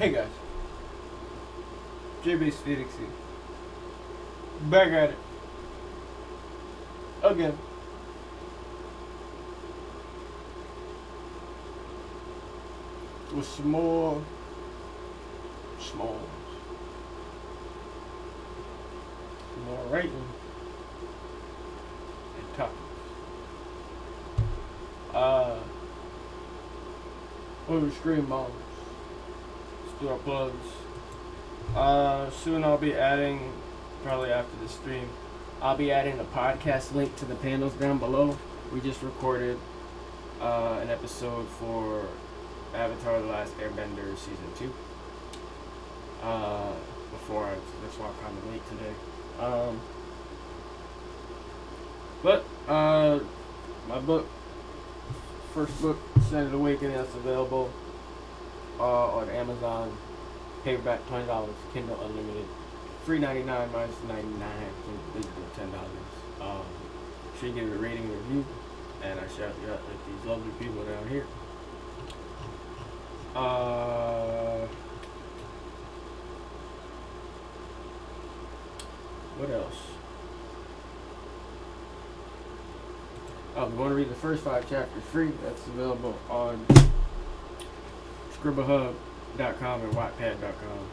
Hey guys, J-Base Phoenix here. Back at it. Again. With some more writing and topics. Over Scream Moms. Let's do our plugs. Soon I'll be adding, probably after the stream, I'll be adding the podcast link to the panels down below. We just recorded an episode for Avatar: The Last Airbender Season 2. That's why I'm kind of late today. My book, first book, Shattered Awakening, that's available on Amazon. Paperback $20, Kindle Unlimited, free $99 minus $99, $10. Sure you give it a rating and review, and I shout you out like these lovely people down here. What else? Oh, if you want to read the first 5 chapters free, that's available on ScribbleHub.com and Wattpad.com.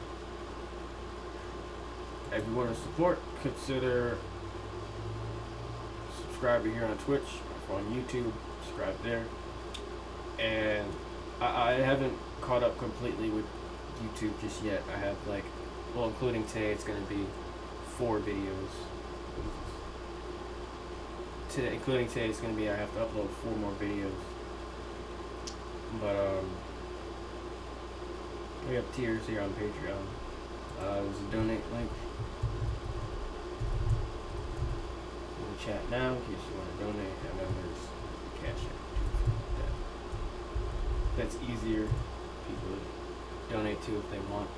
If you want to support, consider subscribing here on Twitch or on YouTube. Subscribe there. And I haven't caught up completely with YouTube just yet. I have including today, it's going to be 4 videos. Including today, it's going to be, I have to upload 4 more videos. But, we have tiers here on Patreon. There's a donate link in the chat now in case you want to donate, and then there's Cash App. That's easier for people to donate to if they want.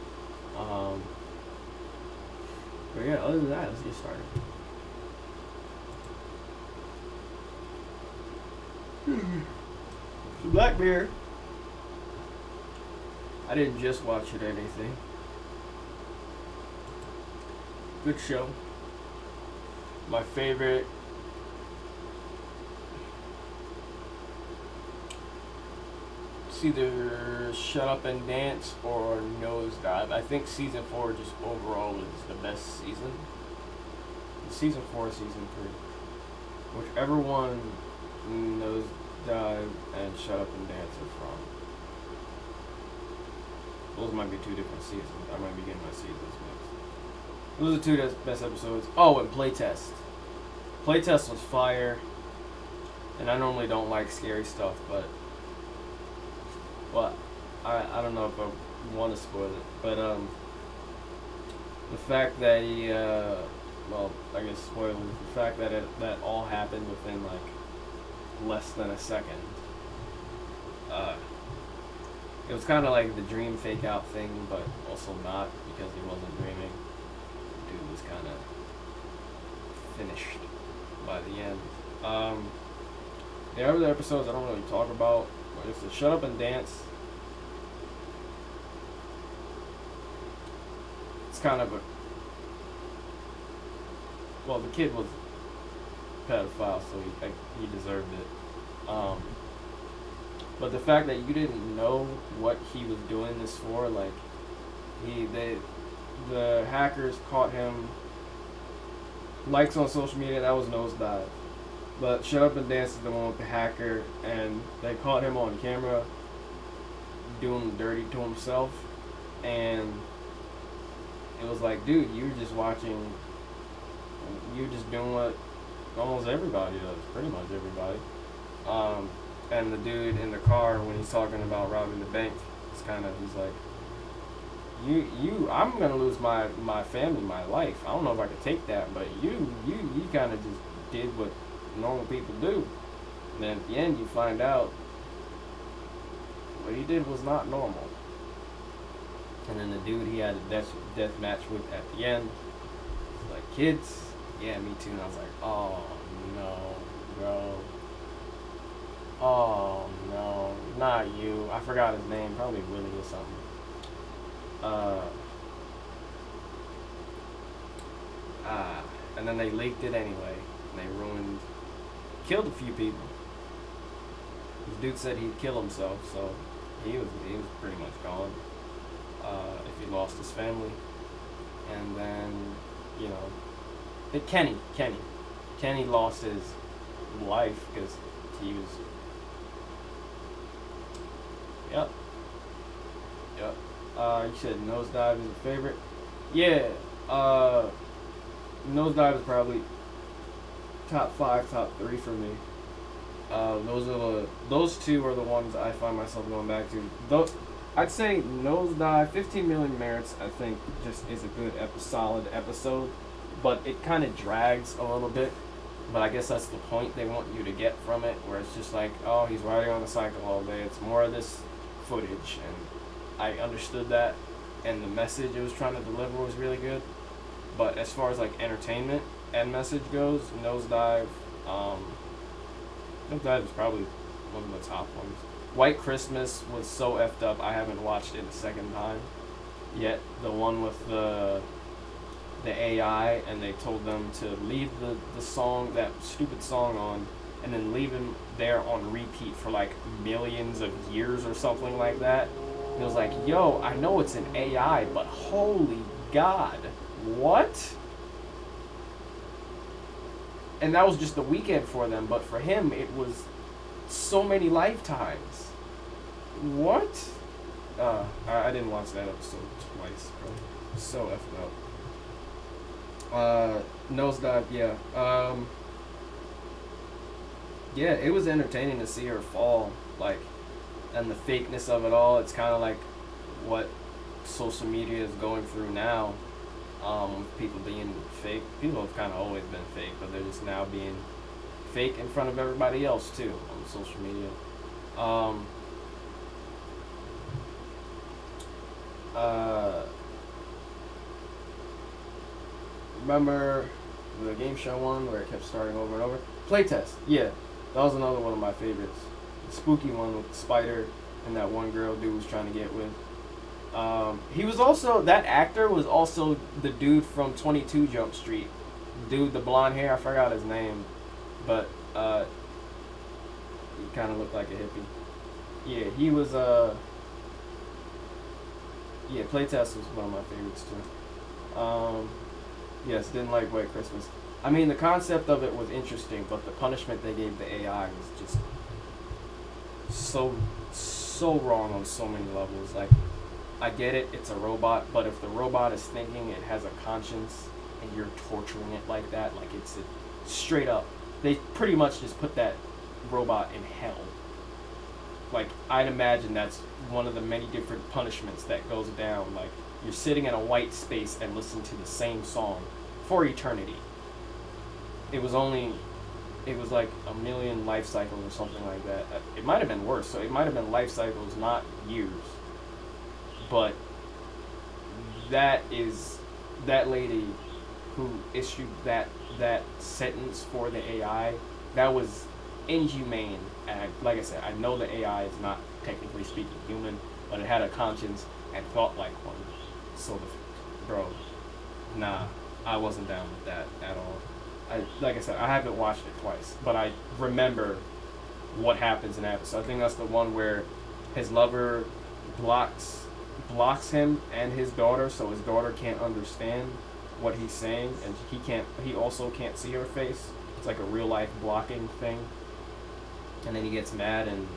But yeah, other than that, let's get started. Blackbeard. I didn't just watch it or anything. Good show. My favorite. It's either Shut Up and Dance or Nosedive. I think season 4 just overall is the best season. Season 4, season 3. Whichever one Nosedive and Shut Up and Dance are from. Those might be 2 different seasons. I might be getting my seasons mixed. Those are 2 best episodes. Oh, and Playtest. Playtest was fire. And I normally don't like scary stuff, but... Well, I don't know if I want to spoil it. But, the fact that he, well, I guess spoilers. The fact that that all happened within, less than a second. It was kind of like the dream fake out thing, but also not, because he wasn't dreaming. The dude was kind of finished by the end. The other episodes I don't really talk about. It's the Shut Up and Dance. It's kind of a... Well, the kid was a pedophile, so he deserved it. But the fact that you didn't know what he was doing this for, the hackers caught him. Likes on social media, that was Nosedive. But Shut Up and Dance is the one with the hacker, and they caught him on camera doing dirty to himself, and it was like, dude, you're just doing what almost everybody does, pretty much everybody. And the dude in the car, when he's talking about robbing the bank, he's like, I'm gonna lose my family, my life. I don't know if I could take that, but you kind of just did what normal people do. And then at the end, you find out what he did was not normal. And then the dude he had a death match with at the end, was like, kids, yeah, me too. And I was like, oh no, bro. Oh no, not you. I forgot his name, probably Willie or something. Uh, and then they leaked it anyway. And they killed a few people. This dude said he'd kill himself, so he was pretty much gone. If he lost his family, and then you know, Kenny lost his life because he was. Yep. You said Nosedive is a favorite. Yeah. Nosedive is probably top 5, top 3 for me. Those two are the ones I find myself going back to. I'd say Nosedive, 15 Million Merits, I think just is a good solid episode, but it kind of drags a little bit. But I guess that's the point they want you to get from it, where it's just like, oh, he's riding on a cycle all day. It's more of this footage, and I understood that, and the message it was trying to deliver was really good. But as far as like entertainment and message goes, Nosedive is probably one of the top ones. White Christmas was so effed up, I haven't watched it a second time yet. The one with the AI, and they told them to leave the song, that stupid song on, and then leave him there on repeat for like millions of years or something like that. It was like, yo, I know it's an AI, but holy God, what? And that was just the weekend for them, but for him, it was so many lifetimes. What? I didn't watch that episode twice, bro. So effed up. Nosedive, yeah. Yeah, it was entertaining to see her fall, like, and the fakeness of it all. It's kind of like what social media is going through now, people being fake. People have kind of always been fake, but they're just now being fake in front of everybody else too on social media. Remember the game show one where it kept starting over and over? Playtest, yeah, that was another one of my favorites. The spooky one with the spider and that one girl dude was trying to get with. He was also, that actor was also the dude from 22 Jump Street. Dude, the blonde hair, I forgot his name, but he kind of looked like a hippie. Yeah, he was, yeah, Playtest was one of my favorites too. Yes, didn't like White Christmas. I mean, the concept of it was interesting, but the punishment they gave the AI was just so wrong on so many levels. Like, I get it, it's a robot, but if the robot is thinking, it has a conscience, and you're torturing it like that, like it's straight up, they pretty much just put that robot in hell. Like, I'd imagine that's one of the many different punishments that goes down. Like, you're sitting in a white space and listening to the same song for eternity. It was like a million life cycles or something like that. It might have been worse, so it might have been life cycles, not years. But that lady who issued that sentence for the AI, that was inhumane. And like I said, I know the AI is not technically speaking human, but it had a conscience and thought like one. So, bro, nah, I wasn't down with that at all. Like I said, I haven't watched it twice, but I remember what happens in that episode. I think that's the one where his lover blocks him and his daughter, so his daughter can't understand what he's saying, and he also can't see her face. It's like a real life blocking thing. And then he gets mad and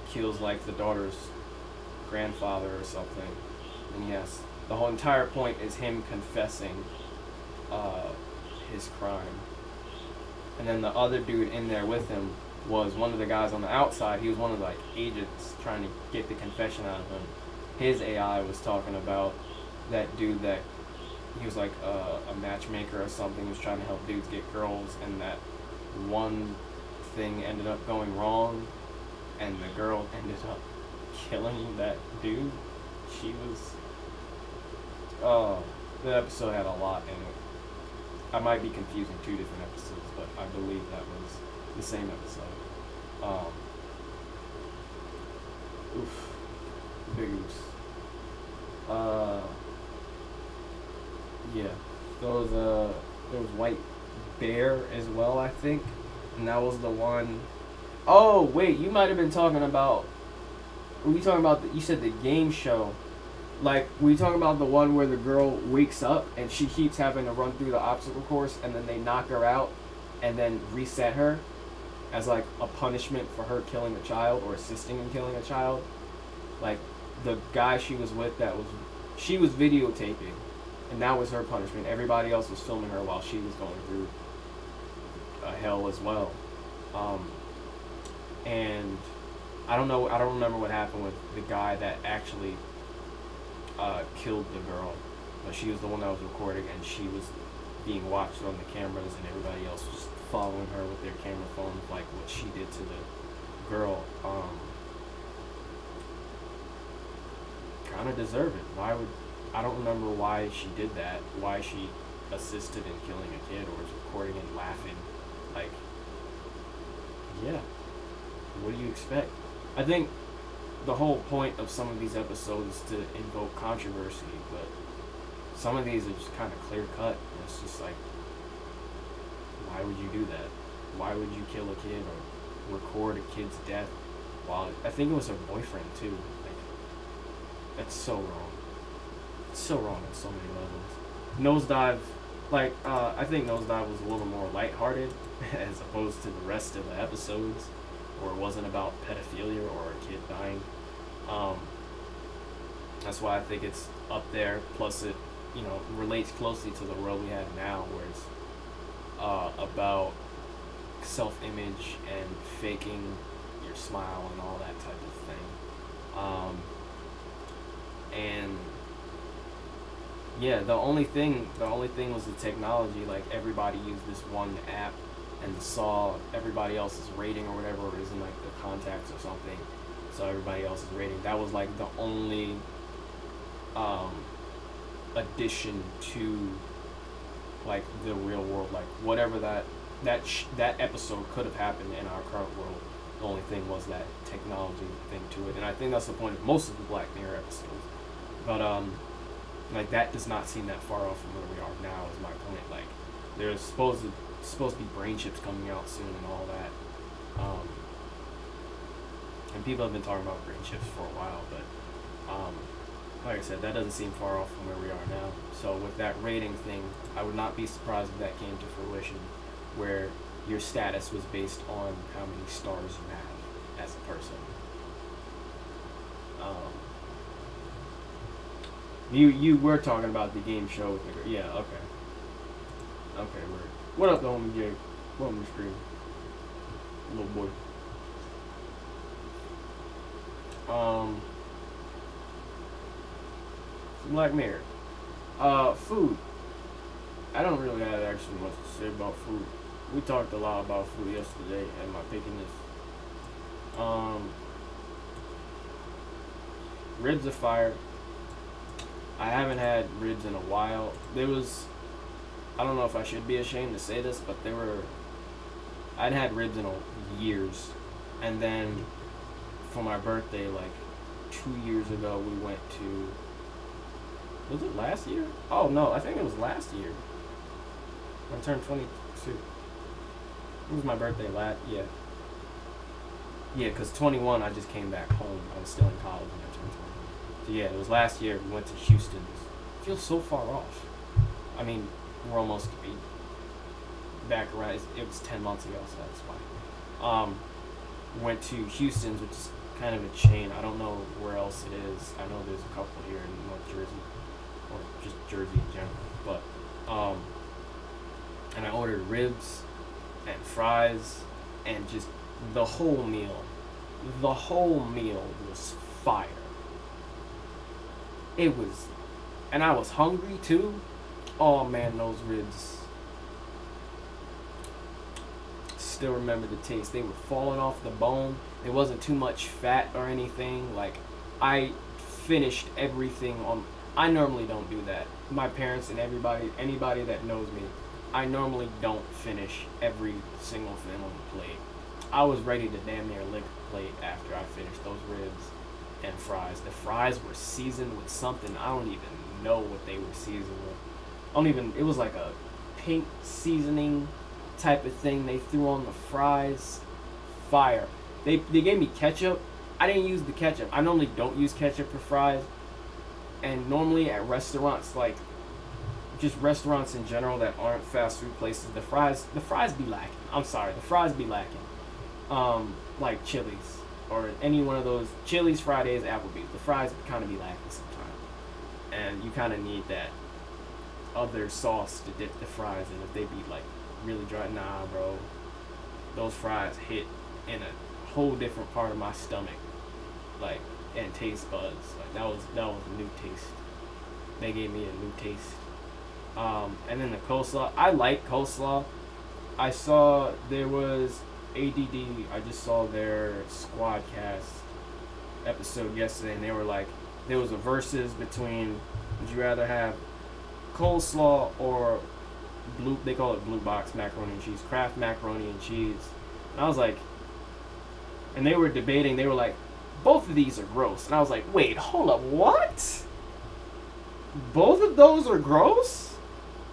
kills like the daughter's grandfather or something. And yes, the whole entire point is him confessing his crime. And then the other dude in there with him was one of the guys on the outside. He was one of the like agents trying to get the confession out of him. His AI was talking about that dude that he was like a matchmaker or something. He was trying to help dudes get girls, and that one thing ended up going wrong, and the girl ended up killing that dude. She was, the episode had a lot in it. I might be confusing two different episodes, but I believe that was the same episode. Oof. Big oops. Uh, yeah, there was White Bear as well, I think, and that was the one. Oh wait, you might have been talking about. Were you talking about? You said the game show. Like, we talking about the one where the girl wakes up and she keeps having to run through the obstacle course, and then they knock her out, and then reset her, as like a punishment for her killing a child or assisting in killing a child. Like, the guy she was with, she was videotaping, and that was her punishment. Everybody else was filming her while she was going through hell as well. And I don't remember what happened with the guy that actually killed the girl, but she was the one that was recording, and she was being watched on the cameras, and everybody else was following her with their camera phones, like what she did to the girl. Kind of deserve it. I don't remember why she did that, why she assisted in killing a kid or was recording and laughing. Like, yeah, what do you expect? I think the whole point of some of these episodes is to invoke controversy, but some of these are just kind of clear cut. It's just like, why would you do that? Why would you kill a kid or record a kid's death while, I think it was her boyfriend too. Like, that's so wrong. It's so wrong on so many levels. Nosedive, like, I think Nosedive was a little more lighthearted as opposed to the rest of the episodes, or it wasn't about pedophilia or a kid dying. That's why I think it's up there. Plus, it relates closely to the world we have now, where it's about self-image and faking your smile and all that type of thing. And yeah, the only thing was the technology. Like, everybody used this one app and saw everybody else's rating or whatever it is in like the contacts or something. So everybody else's rating. That was like the only addition to like the real world. Like, whatever that episode could have happened in our current world, the only thing was that technology thing to it. And I think that's the point of most of the Black Mirror episodes. But like, that does not seem that far off from where we are now, is my point. Like, there's supposed to be brain chips coming out soon and all that. And people have been talking about brain chips for a while, but like I said, that doesn't seem far off from where we are now. So with that rating thing, I would not be surprised if that came to fruition, where your status was based on how many stars you have as a person. You were talking about the game show with the girl. Yeah, okay. Okay, word. What up, the homie Jake? What on the screen? Little boy. Black Mirror. Food. I don't really have actually much to say about food. We talked a lot about food yesterday at my pickiness. Ribs are fire. I haven't had ribs in a while. I don't know if I should be ashamed to say this, but I'd had ribs in years. And then for my birthday, like 2 years ago, we went to, was it last year? Oh no, I think it was last year. I turned 22. It was my birthday yeah. Yeah, because 21, I just came back home. I was still in college when I turned 21. So yeah, it was last year. We went to Houston. It feels so far off. I mean, we're almost back around. It was 10 months ago, so that's why. Went to Houston's, which is kind of a chain. I don't know where else it is. I know there's a couple here in North Jersey, or just Jersey in general. But and I ordered ribs and fries and just the whole meal. The whole meal was fire. It was, and I was hungry too. Oh man, those ribs. Still remember the taste. They were falling off the bone. There wasn't too much fat or anything. Like, I finished everything on. I normally don't do that. My parents and anybody that knows me, I normally don't finish every single thing on the plate. I was ready to damn near lick the plate after I finished those ribs. and fries. The fries were seasoned with something I don't even know what they were seasoned with. I don't even. It was like a pink seasoning type of thing they threw on the fries. Fire. They gave me ketchup. I didn't use the ketchup. I normally don't use ketchup for fries. And normally at restaurants, like just restaurants in general that aren't fast food places, the fries be lacking. I'm sorry, the fries be lacking. Like Chili's or any one of those Chili's, Fridays, Applebee's. The fries kind of be lacking sometimes, and you kind of need that other sauce to dip the fries in. If they be like really dry, nah, bro, those fries hit in a whole different part of my stomach, like, and taste buds. Like that was a new taste. They gave me a new taste. And then the coleslaw. I like coleslaw. I saw there was ADD. I just saw their Squadcast episode yesterday, and they were like, there was a versus between, would you rather have coleslaw or blue? They call it blue box macaroni and cheese, Kraft macaroni and cheese. And I was like, and they were debating. They were like, both of these are gross. And I was like, wait, hold up, what? Both of those are gross?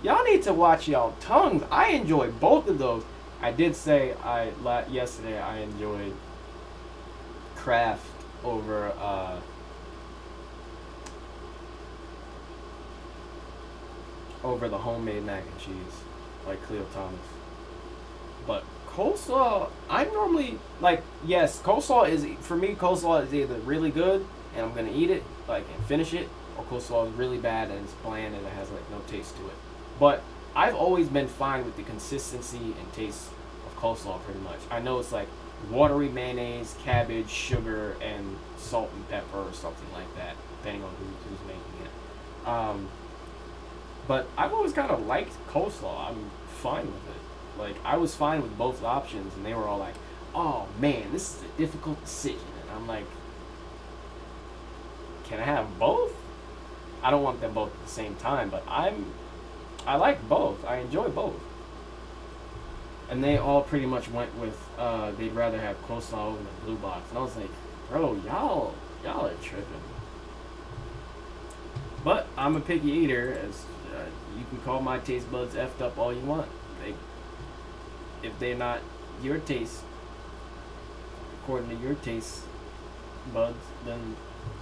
Y'all need to watch y'all tongues. I enjoy both of those. I did say yesterday I enjoyed Kraft over the homemade mac and cheese, like Cleo Thomas. But coleslaw, I'm normally like, yes, coleslaw is, for me, coleslaw is either really good and I'm gonna eat it, like, and finish it, or coleslaw is really bad and it's bland and it has like no taste to it. But I've always been fine with the consistency and taste of coleslaw pretty much. I know it's like watery mayonnaise, cabbage, sugar, and salt and pepper or something like that, depending on who's making it. But I've always kind of liked coleslaw. I'm fine with it. Like, I was fine with both options, and they were all like, oh man, this is a difficult decision. And I'm like, can I have both? I don't want them both at the same time, but I like both. I enjoy both. And they all pretty much went with they'd rather have coleslaw over the blue box. And I was like, bro, y'all are tripping. But I'm a picky eater, as you can call my taste buds effed up all you want. If they're not your taste, according to your taste buds, then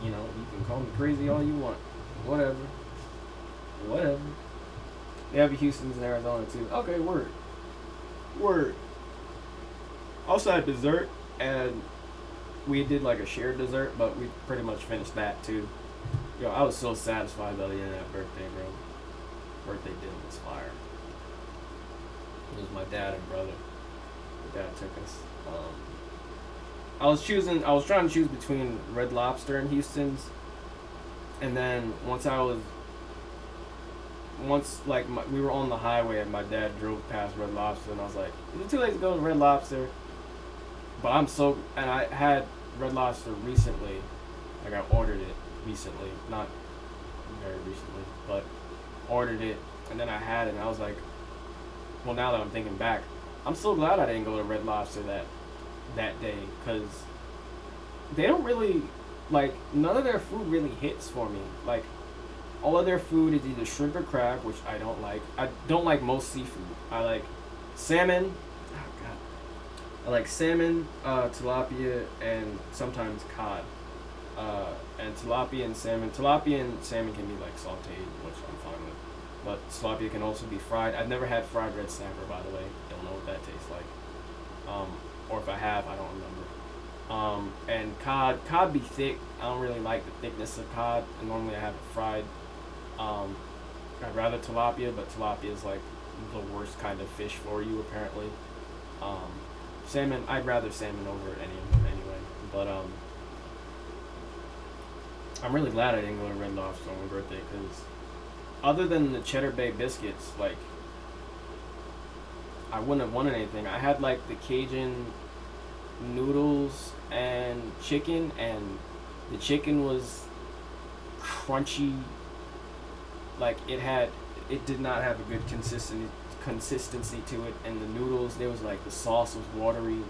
you can call me crazy all you want. Whatever. They have Houston's in Arizona too. Okay, word. Also had dessert, and we did like a shared dessert, but we pretty much finished that too. Yo, I was so satisfied by the end of that birthday, bro. Birthday dinner was fire. It was my dad and brother. My dad took us. I was trying to choose between Red Lobster and Houston's, and then we were on the highway and my dad drove past Red Lobster, and I was like, is it too late to go to Red Lobster? But and I had Red Lobster recently. Like, I ordered it recently, not very recently, but ordered it, and then I had it, and I was like, well, now that I'm thinking back, I'm so glad I didn't go to Red Lobster that day, because they don't really, like, none of their food really hits for me. Like, all of their food is either shrimp or crab, which I don't like. I don't like most seafood. I like salmon. Oh, God. I like salmon, tilapia, and sometimes cod. And tilapia and salmon can be like sauteed, which I'm fine with. But tilapia can also be fried. I've never had fried red snapper, by the way. Don't know what that tastes like. Or if I have, I don't remember. And cod be thick. I don't really like the thickness of cod, and normally I have it fried. I'd rather tilapia, but tilapia is like the worst kind of fish for you, apparently. Salmon, I'd rather salmon over any of them anyway. But I'm really glad I didn't go to Red Lobster on my birthday, because other than the Cheddar Bay biscuits, like, I wouldn't have wanted anything. I had like the Cajun noodles and chicken, and the chicken was crunchy. Like, it did not have a good consistency to it, and the noodles, there was like, the sauce was watery,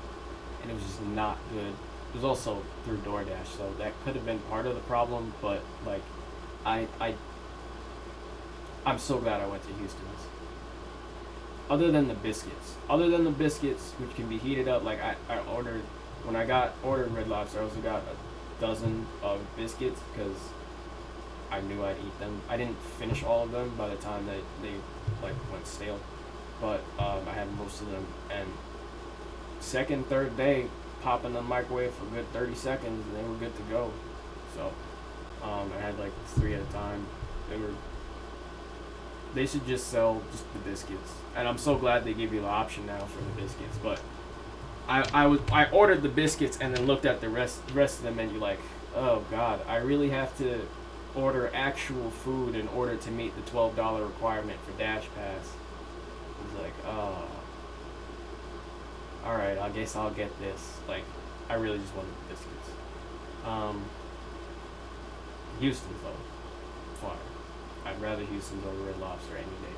and it was just not good. was also through DoorDash, so that could have been part of the problem. But like, I I'm so glad I went to Houston's. Other than the biscuits, which can be heated up. Like I ordered when I ordered Red Lobster, I also got a dozen of biscuits because I knew I'd eat them. I didn't finish all of them by the time that they like went stale, but I had most of them. And second, third day, pop in the microwave for a good 30 seconds, and they were good to go. So I had like 3 at a time. They should just sell just the biscuits, and I'm so glad they give you the option now for the biscuits. But I ordered the biscuits and then looked at the rest of the menu like, oh god, I really have to order actual food in order to meet the $12 requirement for Dash Pass. I was like, oh, all right, I guess I'll get this. Like, I really just wanted the biscuits. Houston's though, fire. I'd rather Houston's over Red Lobster any day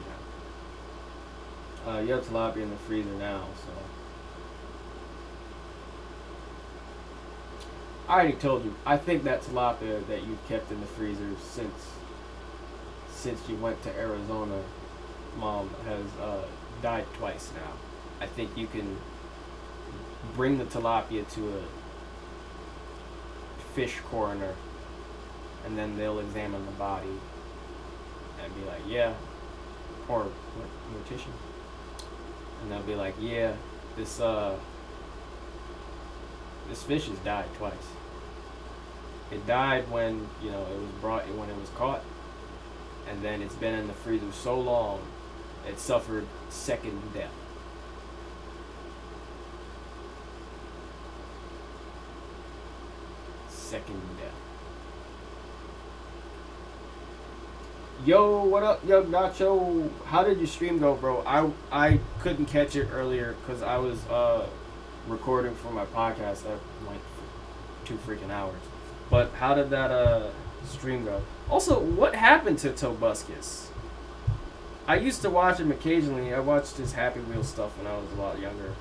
now. You have tilapia in the freezer now, so. I already told you. I think that tilapia that you've kept in the freezer since you went to Arizona, Mom, has died twice now. I think you can bring the tilapia to a fish coroner, and then they'll examine the body and be like, yeah, or mortician, and they'll be like, yeah, this fish has died twice. It died when it was caught, and then it's been in the freezer so long, it suffered second death. Second death. Yo, what up, yo, Nacho? How did your stream go, bro? I couldn't catch it earlier because I was recording for my podcast that went for 2 freaking hours. But how did that stream go? Also, what happened to Tobuscus? I used to watch him occasionally. I watched his Happy Wheel stuff when I was a lot younger.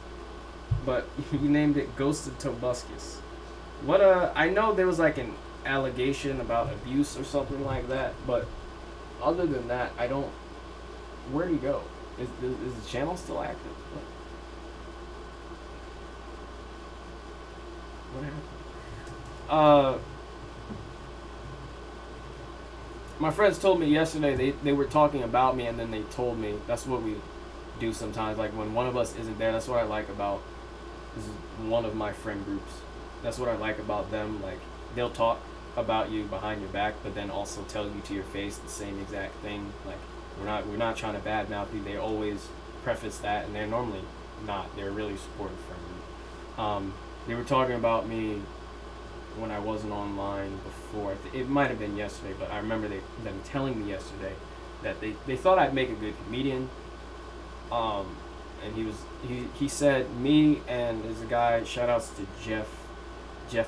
But he named it Ghosted Tobuscus. What I know there was like an allegation about abuse or something like that, but other than that, I don't. Where'd he go? Is the channel still active? What happened? My friends told me yesterday they were talking about me and then they told me. That's what we do sometimes. Like when one of us isn't there, that's what I like about. This is one of my friend groups. That's what I like about them. Like they'll talk about you behind your back, but then also tell you to your face the same exact thing. Like we're not trying to badmouth you. They always preface that, and they're normally not. They're really supportive from you. They were talking about me when I wasn't online before. It might have been yesterday, but I remember them telling me yesterday that they thought I'd make a good comedian. And he said me and there's a guy. Shout outs to Jeff.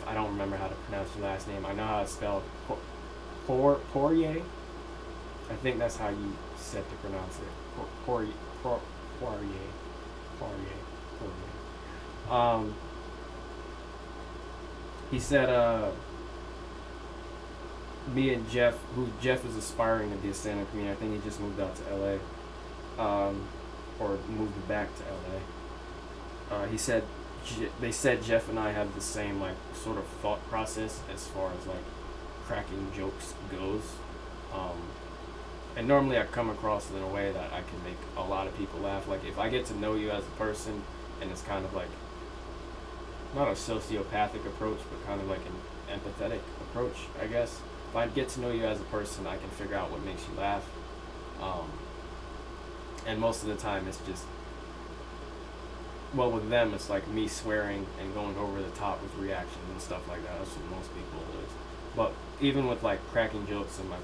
I don't remember how to pronounce your last name. I know how it's spelled. Poirier. I think that's how you said to pronounce it. Poirier. He said, me and Jeff, Jeff is aspiring to be a stand-up comedian. I think he just moved out to LA, or moved back to LA. He said, they said Jeff and I have the same like sort of thought process as far as like cracking jokes goes. And normally I come across it in a way that I can make a lot of people laugh. Like if I get to know you as a person, and it's kind of like not a sociopathic approach, but kind of like an empathetic approach, I guess. If I get to know you as a person, I can figure out what makes you laugh. And most of the time it's just, well, with them, it's like me swearing and going over the top with reactions and stuff like that. That's what most people is. But even with like cracking jokes and my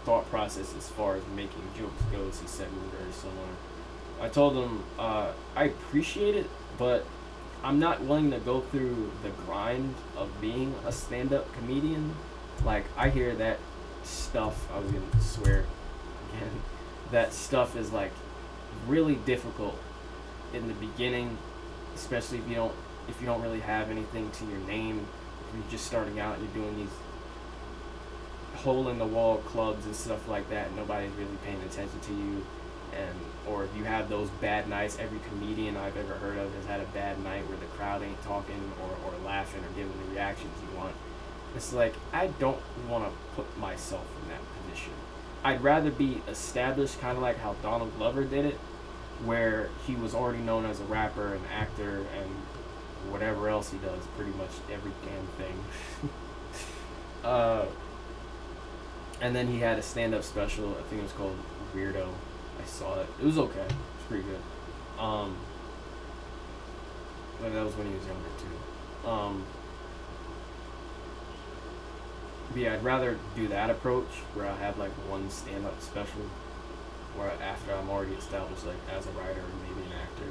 thought process as far as making jokes goes, he said we were very similar. I told him I appreciate it, but I'm not willing to go through the grind of being a stand-up comedian. Like, I hear that stuff, I was going to swear again, that stuff is like really difficult in the beginning, especially if you don't really have anything to your name, you're just starting out, you're doing these hole in the wall clubs and stuff like that, and nobody's really paying attention to you, and or if you have those bad nights. Every comedian I've ever heard of has had a bad night where the crowd ain't talking or laughing or giving the reactions you want. It's like, I don't want to put myself in that position. I'd rather be established, kind of like how Donald Glover did it, where he was already known as a rapper, an actor, and whatever else he does, pretty much every damn thing. And then he had a stand-up special. I think it was called Weirdo. I saw it. It was okay. It's pretty good. But that was when he was younger too. But yeah, I'd rather do that approach where I have like one stand-up special, where after I'm already established like as a writer or maybe an actor.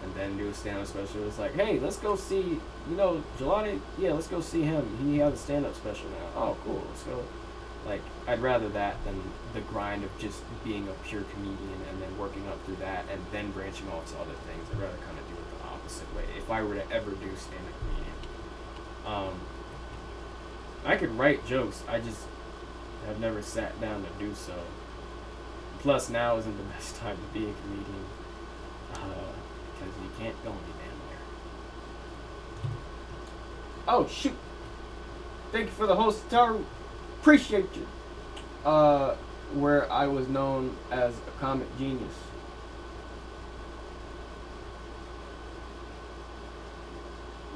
And then do a stand-up special. It's like, hey, let's go see, Jelani. Yeah, let's go see him. He has a stand-up special now. Oh, cool. Let's go. Like, I'd rather that than the grind of just being a pure comedian and then working up through that and then branching off to other things. I'd rather kind of do it the opposite way. If I were to ever do stand-up comedian, I could write jokes. I just have never sat down to do so. Plus, now isn't the best time to be a comedian. Because you can't go any damn where. Oh, shoot. Thank you for the host, Taru. Appreciate you. Where I was known as a comic genius.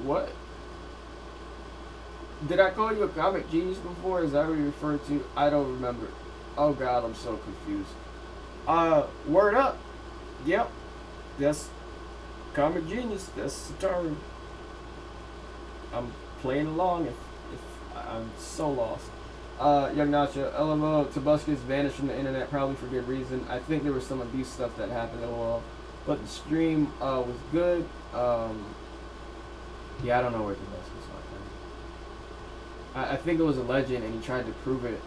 What? Did I call you a comic genius before? Is that what you referred to? I don't remember. Oh God, I'm so confused. Word up. Yep. That's comic genius. That's Sataru. I'm playing along if I'm so lost. Young Nacha, LMO, Tobuscus vanished from the internet probably for good reason. I think there was some abuse stuff that happened overall. But the stream was good. Yeah, I don't know where Tobuscus went. I think it was a legend and he tried to prove it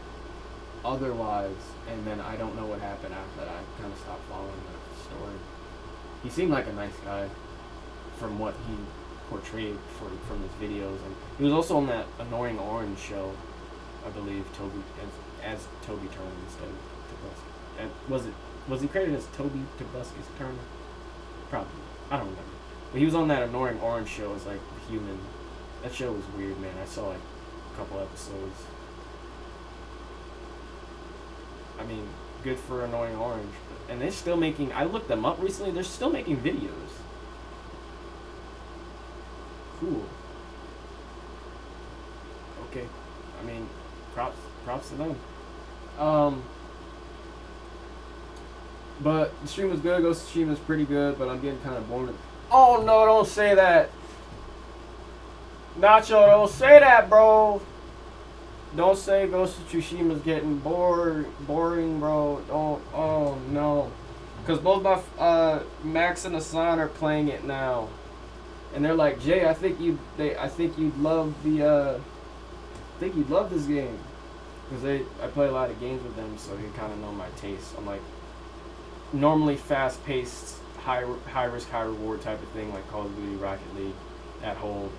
otherwise, and then I don't know what happened after that. I kind of stopped following the story. He seemed like a nice guy from what he portrayed from his videos, and he was also on that Annoying Orange show, I believe, Toby as Toby Turner instead of Tobuscus. Was he credited as Toby Tobuscus Turner? Probably. I don't remember. But he was on that Annoying Orange show as like the human. That show was weird, man. I saw like a couple episodes. I mean, good for Annoying Orange. And they're still making, I looked them up recently, they're still making videos. Cool. Okay. I mean, props to them. But the stream was good, Ghost of Tsushima was pretty good, but I'm getting kind of bored. Oh no, don't say that. Nacho, don't say that, bro. Don't say Ghost of Tsushima's getting boring, bro. Don't. Oh no, because both my Max and Hassan are playing it now, and they're like, Jay, I think you'd love this game, because I play a lot of games with them, so they kind of know my taste. I'm like, normally fast-paced, high risk, high reward type of thing, like Call of Duty, Rocket League, that whole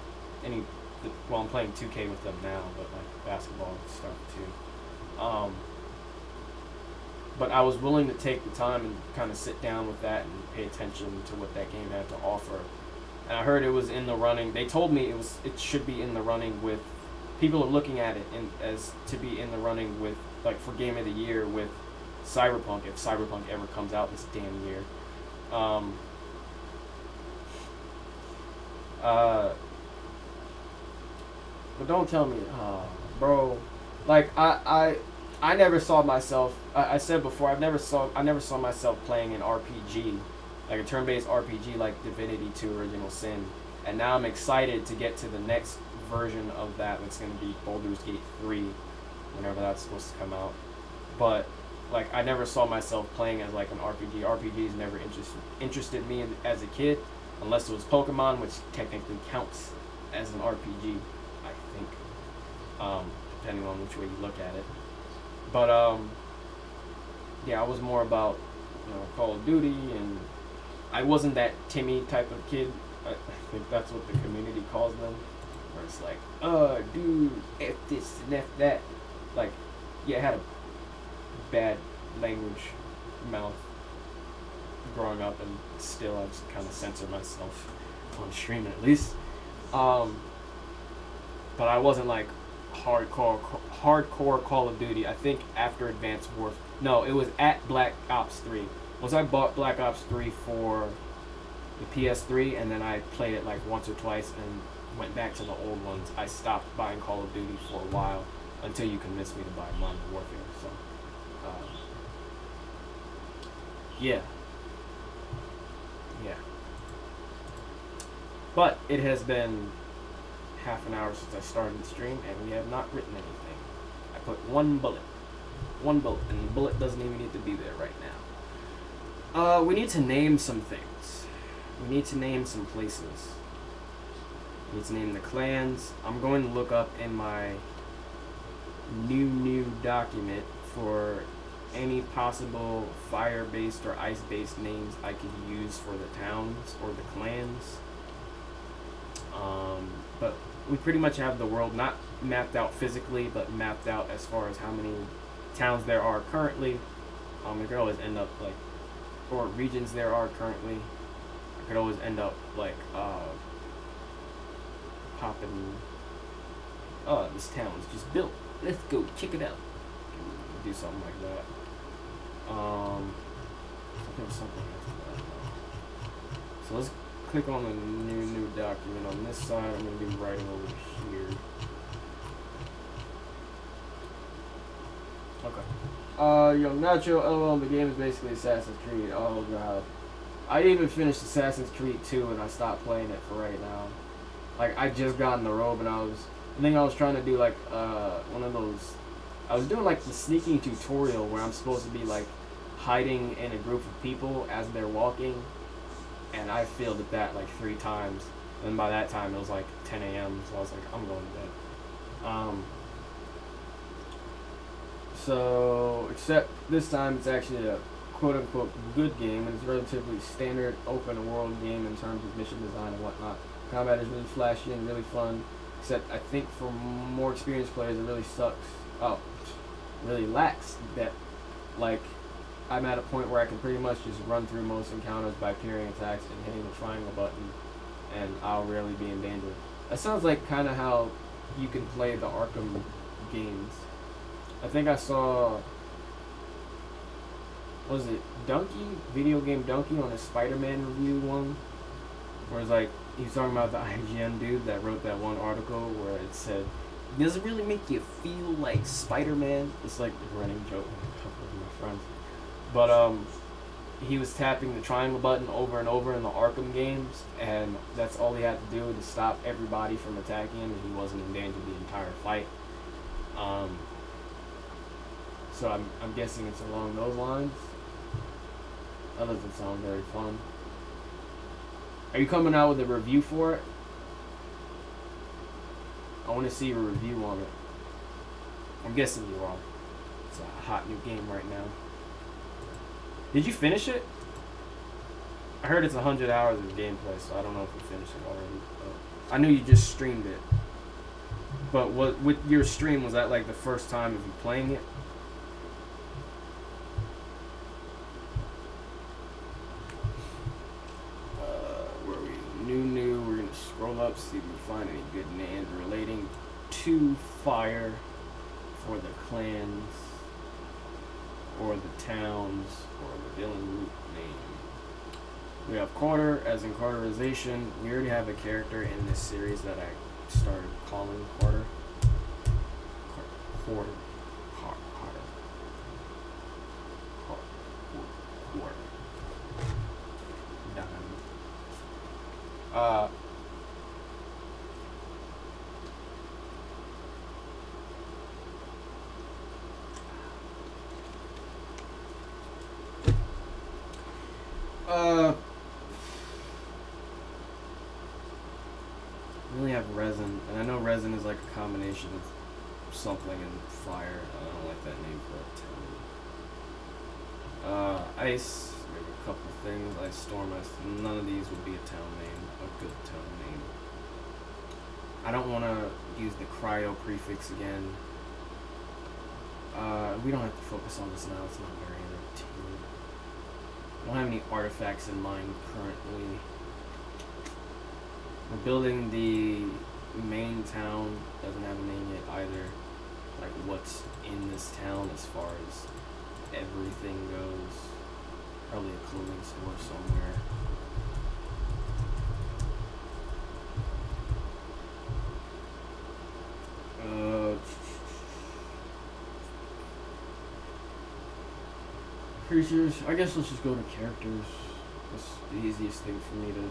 well, I'm playing 2K with them now, but like basketball stuff too. But I was willing to take the time and kind of sit down with that and pay attention to what that game had to offer. And I heard it was in the running. They told me it should be in the running with. People are looking at it as to be in the running with, like, for Game of the Year with Cyberpunk, if Cyberpunk ever comes out this damn year. But don't tell me, bro. Like I never saw myself. I said before, I never saw myself playing an RPG, like a turn-based RPG like Divinity 2: Original Sin. And now I'm excited to get to the next version of that. That's going to be Baldur's Gate 3, whenever that's supposed to come out. But like, I never saw myself playing as like an RPG. RPGs never interested me as a kid, unless it was Pokemon, which technically counts as an RPG. I think, depending on which way you look at it. But yeah, I was more about Call of Duty, and I wasn't that Timmy type of kid. think that's what the community calls them. Where it's like, dude, F this and F that. Like, yeah, I had a bad language mouth growing up, and still I just kind of censor myself on stream at least. But I wasn't like hardcore Call of Duty. I think after Advanced Warfare. No, it was at Black Ops 3. Once I bought Black Ops 3 for the PS3, and then I played it like once or twice and went back to the old ones, I stopped buying Call of Duty for a while until you convinced me to buy Modern Warfare. So, yeah. But it has been half an hour since I started the stream, and we have not written anything. I put one bullet, and the bullet doesn't even need to be there right now. We need to name some things. We need to name some places. We need to name the clans. I'm going to look up in my new document for any possible fire-based or ice-based names I could use for the towns or the clans. But we pretty much have the world not mapped out physically, but mapped out as far as how many towns there are currently. It could always end up like, or regions there are currently. I could always end up like popping. Oh, this town's just built. Let's go check it out. Do something like that. There was something after that. So let's click on the new document. On this side, I'm going to be writing over here. Okay. Young Nacho, LOL, the game is basically Assassin's Creed. Oh god. I even finished Assassin's Creed 2 and I stopped playing it for right now. Like, I just got in the robe and I think I was trying to do like, one of those, I was doing like the sneaking tutorial where I'm supposed to be like hiding in a group of people as they're walking. And I failed at that like 3 times. And by that time it was like 10 a.m. So I was like, I'm going to bed. So, except this time it's actually a quote-unquote good game, and it's a relatively standard open world game in terms of mission design and whatnot. Combat is really flashy and really fun, except I think for more experienced players it really sucks. Oh, really lacks that. Like, I'm at a point where I can pretty much just run through most encounters by parrying attacks and hitting the triangle button, and I'll rarely be in danger. That sounds like kind of how you can play the Arkham games. I think I saw, was it Donkey? Video Game Donkey on a Spider-Man review one, where it's like, he was talking about the IGN dude that wrote that one article where it said, does it really make you feel like Spider-Man? It's like a running joke with a couple of my friends. But he was tapping the triangle button over and over in the Arkham games, and that's all he had to do to stop everybody from attacking him, and he wasn't in danger the entire fight. So I'm guessing it's along those lines. That doesn't sound very fun. Are you coming out with a review for it? I want to see a review on it. I'm guessing you are. It's a hot new game right now. Did you finish it? I heard it's 100 hours of gameplay, so I don't know if you finished it already. But I knew you just streamed it. But with your stream, was that like the first time of you playing it? New, we're going to scroll up, see if we can find any good names relating to fire for the clans, or the towns, or the villain root name. We have quarter, as in quarterization. We already have a character in this series that I started calling quarter. Quarter. We only have resin, and I know resin is like a combination of something and fire. I don't like that name for a town. Ice, maybe a couple things like Stormest. None of these would be a town name, a good town name. I don't want to use the cryo prefix again. We don't have to focus on this now. It's not very entertaining. I don't have any artifacts in mind currently. We're building the main town. Doesn't have a name yet either. Like what's in this town as far as everything goes. Probably a clothing store somewhere. Creatures. I guess let's just go to characters. That's the easiest thing for me to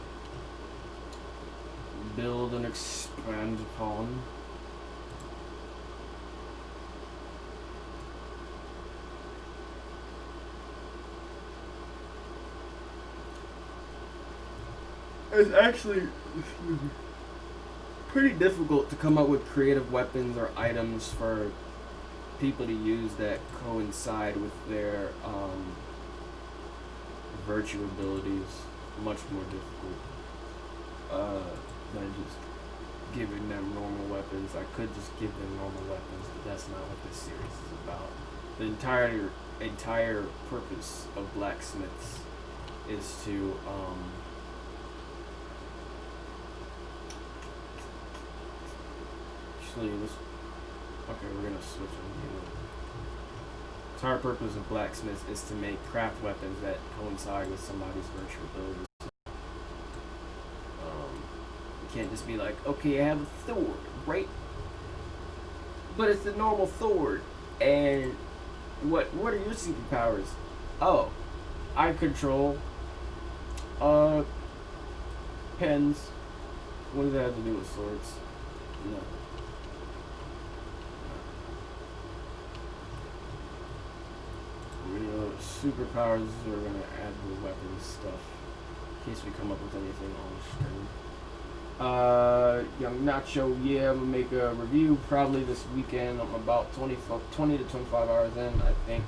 build and expand upon. It's actually pretty difficult to come up with creative weapons or items for people to use that coincide with their virtue abilities. Much more difficult than just giving them normal weapons. I could just give them normal weapons, but that's not what this series is about. The entire purpose of blacksmiths is to okay, we're gonna switch them. The entire purpose of blacksmiths is to make craft weapons that coincide with somebody's virtue abilities. You can't just be like, okay, I have a sword, right? But it's the normal sword. And what are your superpowers? Oh, I control pens. What does that have to do with swords? No. Superpowers we're gonna add the weapons stuff in case we come up with anything on stream. Young Nacho, yeah, I'm gonna make a review probably this weekend. I'm about 20 to 25 hours in, I think.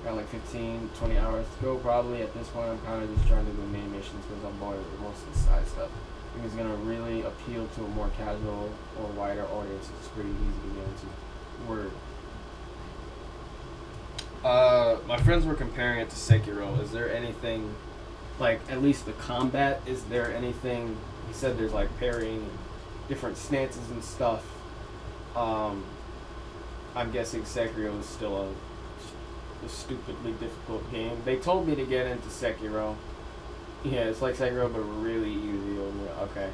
Got like 15-20 hours to go probably. At this point I'm kind of just trying to do the main missions because I'm bored with most of the side stuff. I think it's gonna really appeal to a more casual or wider audience. It's pretty easy to get into. Word. My friends were comparing it to Sekiro. Is there anything, like, at least the combat, is there anything, he said there's, like, parrying and different stances and stuff. I'm guessing Sekiro is still a stupidly difficult game. They told me to get into Sekiro. Yeah, it's like Sekiro, but really easy. Okay.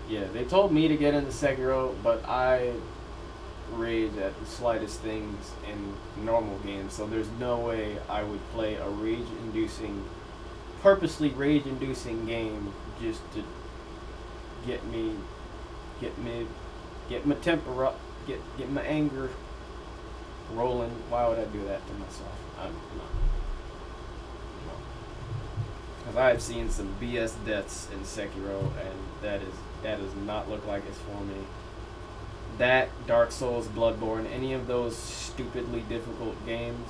Yeah, they told me to get into Sekiro, but I rage at the slightest things in normal games, so there's no way I would play a purposely rage-inducing game just to get my temper up, get my anger rolling. Why would I do that to myself? I'm not. Because I've seen some BS deaths in Sekiro, and that does not look like it's for me. That, Dark Souls, Bloodborne, any of those stupidly difficult games,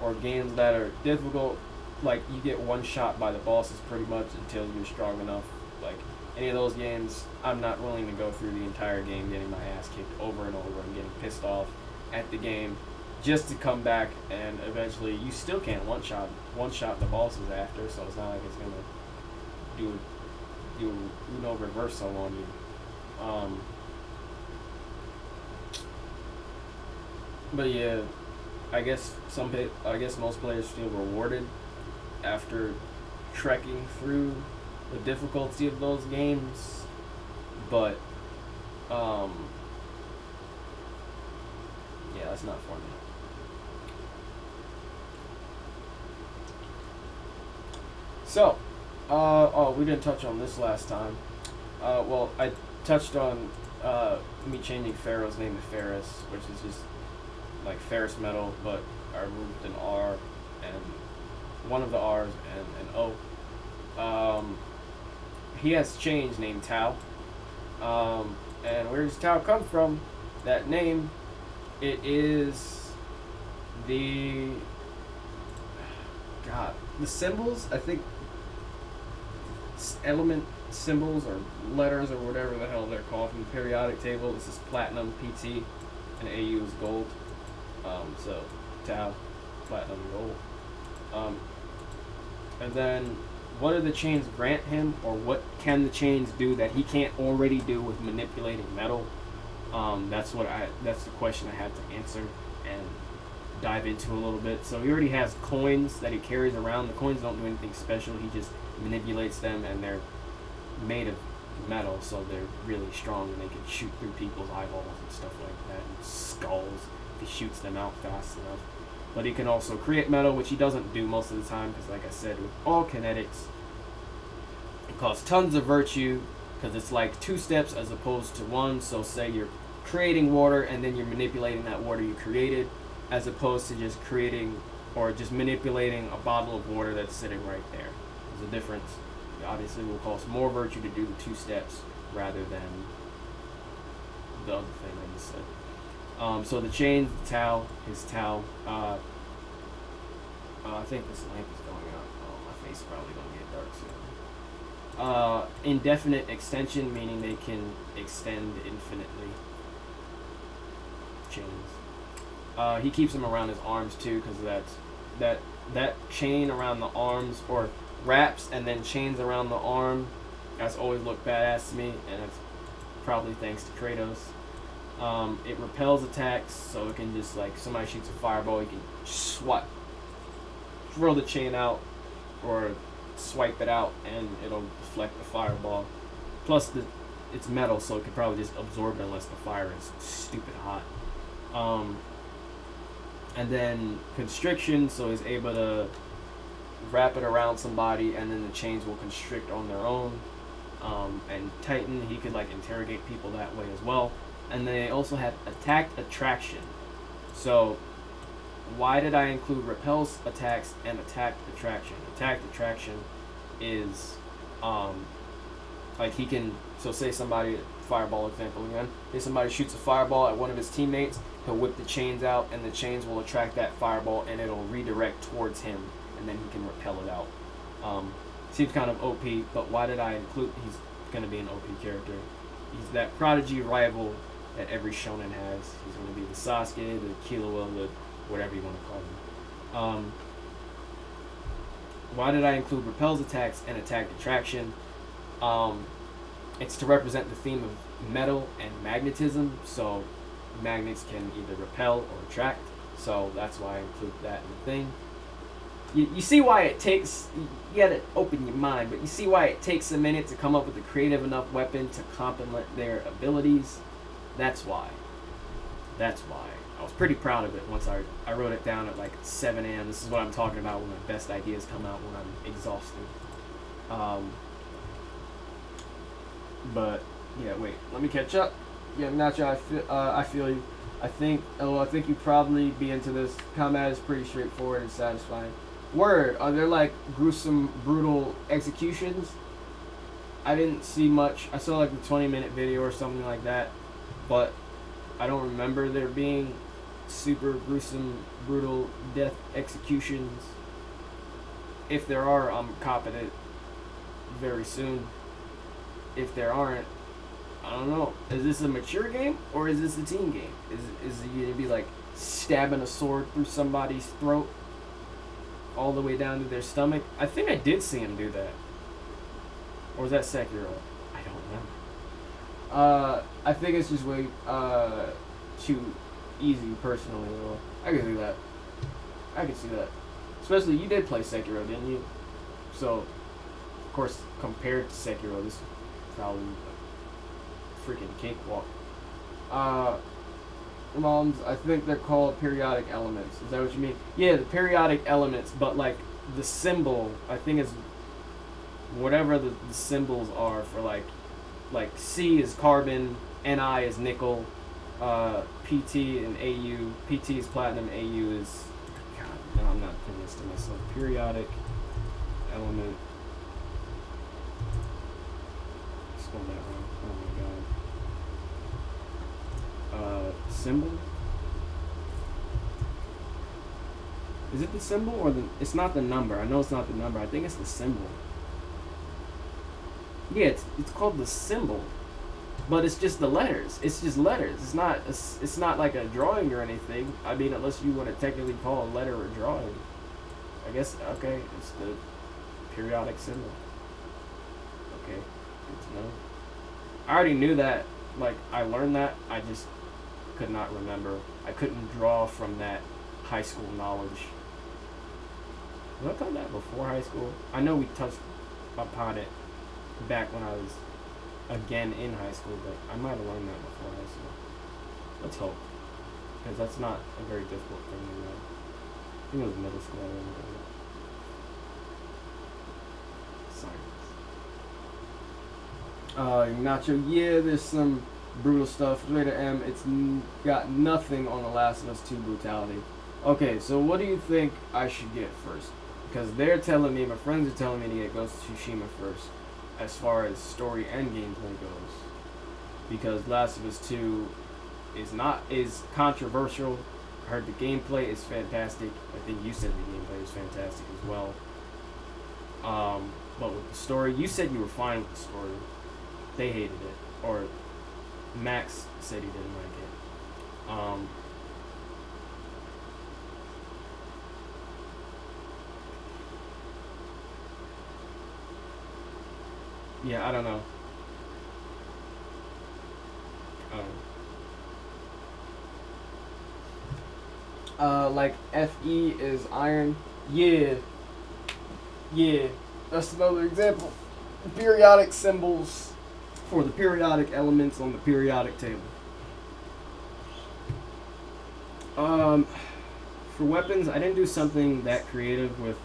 or games that are difficult, like you get one shot by the bosses pretty much until you're strong enough. Like any of those games, I'm not willing to go through the entire game getting my ass kicked over and over and getting pissed off at the game just to come back and eventually you still can't one shot the bosses after, so it's not like it's gonna do reversal on you. But yeah, I guess most players feel rewarded after trekking through the difficulty of those games, but yeah, that's not for me. So, we didn't touch on this last time. Well, I touched on me changing Pharaoh's name to Ferris, which is just like ferrous metal, but I removed an R and one of the R's and an O. He has changed named Tau. And where does Tau come from? That name, it is the symbols. I think element symbols or letters or whatever the hell they're called from the periodic table. This is platinum, PT, and AU is gold. So tau, platinum, gold. And then what do the chains grant him, or what can the chains do that he can't already do with manipulating metal? That's the question I had to answer and dive into a little bit. So he already has coins that he carries around. The coins don't do anything special. He just manipulates them, and they're made of metal, so they're really strong, and they can shoot through people's eyeballs and stuff like that, and skulls if he shoots them out fast enough. But he can also create metal, which he doesn't do most of the time, because like I said, with all kinetics, it costs tons of virtue, because it's like 2 steps as opposed to 1. So say you're creating water, and then you're manipulating that water you created, as opposed to just creating or just manipulating a bottle of water that's sitting right there. There's a difference. It obviously will cost more virtue to do the 2 steps rather than the other thing I just said. So the chains, the tau, his tau. I think this lamp is going out. Oh, my face is probably going to get dark soon. Indefinite extension, meaning they can extend infinitely. Chains. He keeps them around his arms too, because that chain around the arms, or wraps and then chains around the arm, that's always looked badass to me, and it's probably thanks to Kratos. It repels attacks, so it can just, like, somebody shoots a fireball, you can throw the chain out or swipe it out, and it'll deflect the fireball. Plus, it's metal, so it could probably just absorb it unless the fire is stupid hot. And then constriction, so he's able to wrap it around somebody, and then the chains will constrict on their own. And Titan, he could, like, interrogate people that way as well. And they also have attacked attraction. So why did I include repels attacks and attacked attraction? Attacked attraction is like he can, so say somebody, fireball example again, if somebody shoots a fireball at one of his teammates, he'll whip the chains out, and the chains will attract that fireball, and it'll redirect towards him, and then he can repel it out. Seems kind of OP, but why did I include, he's going to be an OP character. He's that prodigy rival that every shonen has. He's going to be the Sasuke, the Killua, the whatever you want to call him. Why did I include repels attacks and attack attraction? It's to represent the theme of metal and magnetism. So magnets can either repel or attract. So that's why I include that in the thing. You see why it takes, you gotta open your mind, but you see why it takes a minute to come up with a creative enough weapon to complement their abilities. That's why. I was pretty proud of it once I wrote it down at like 7 a.m. This is what I'm talking about when my best ideas come out when I'm exhausted. But yeah, wait, let me catch up. Yeah, Nacho, I feel you. I think you probably be into this. Combat is pretty straightforward and satisfying. Word, are there like gruesome, brutal executions? I didn't see much. I saw like a 20-minute video or something like that, but I don't remember there being super gruesome, brutal death executions. If there are, I'm copping it very soon. If there aren't, I don't know. Is this a mature game or is this a teen game? Is it gonna be like stabbing a sword through somebody's throat all the way down to their stomach? I think I did see him do that. Or was that Sekiro? I don't remember. I think it's just way too easy personally. I can do that. I can see that. Especially you did play Sekiro, didn't you? So, of course, compared to Sekiro, this is probably a freaking cakewalk. Moms, I think they're called periodic elements. Is that what you mean? Yeah, the periodic elements, but like the symbol, I think is whatever the symbols are for like C is carbon, Ni is nickel, PT and AU. PT is platinum, AU is, God, no, I'm not convinced of myself. Periodic element. Spell that wrong. Oh my god. Symbol? Is it the symbol or the? It's not the number. I know it's not the number. I think it's the symbol. Yeah, it's called the symbol, but it's just the letters. It's just letters. It's not like a drawing or anything. I mean, unless you want to technically call a letter a drawing. I guess okay. It's the periodic symbol. Okay, good to know. I already knew that. Like I learned that. I just could not remember. I couldn't draw from that high school knowledge. Did I taught that before high school? I know we touched upon it back when I was again in high school, but I might have learned that before high school. Let's hope, because that's not a very difficult thing to know. I think it was middle school. I remember doing it. Science. Nacho, yeah, there's some brutal stuff. Rated M, it's got nothing on The Last of Us 2 brutality. Okay, so what do you think I should get first? Because they're telling me, my friends are telling me to get Ghost of Tsushima first, as far as story and gameplay goes. Because Last of Us 2 is controversial. I heard the gameplay is fantastic. I think you said the gameplay is fantastic as well. But with the story, you said you were fine with the story. They hated it, or Max said he didn't like it. Yeah, I don't know. Like Fe is iron. Yeah. Yeah. That's another example. Periodic symbols for the periodic elements on the periodic table. For weapons, I didn't do something that creative with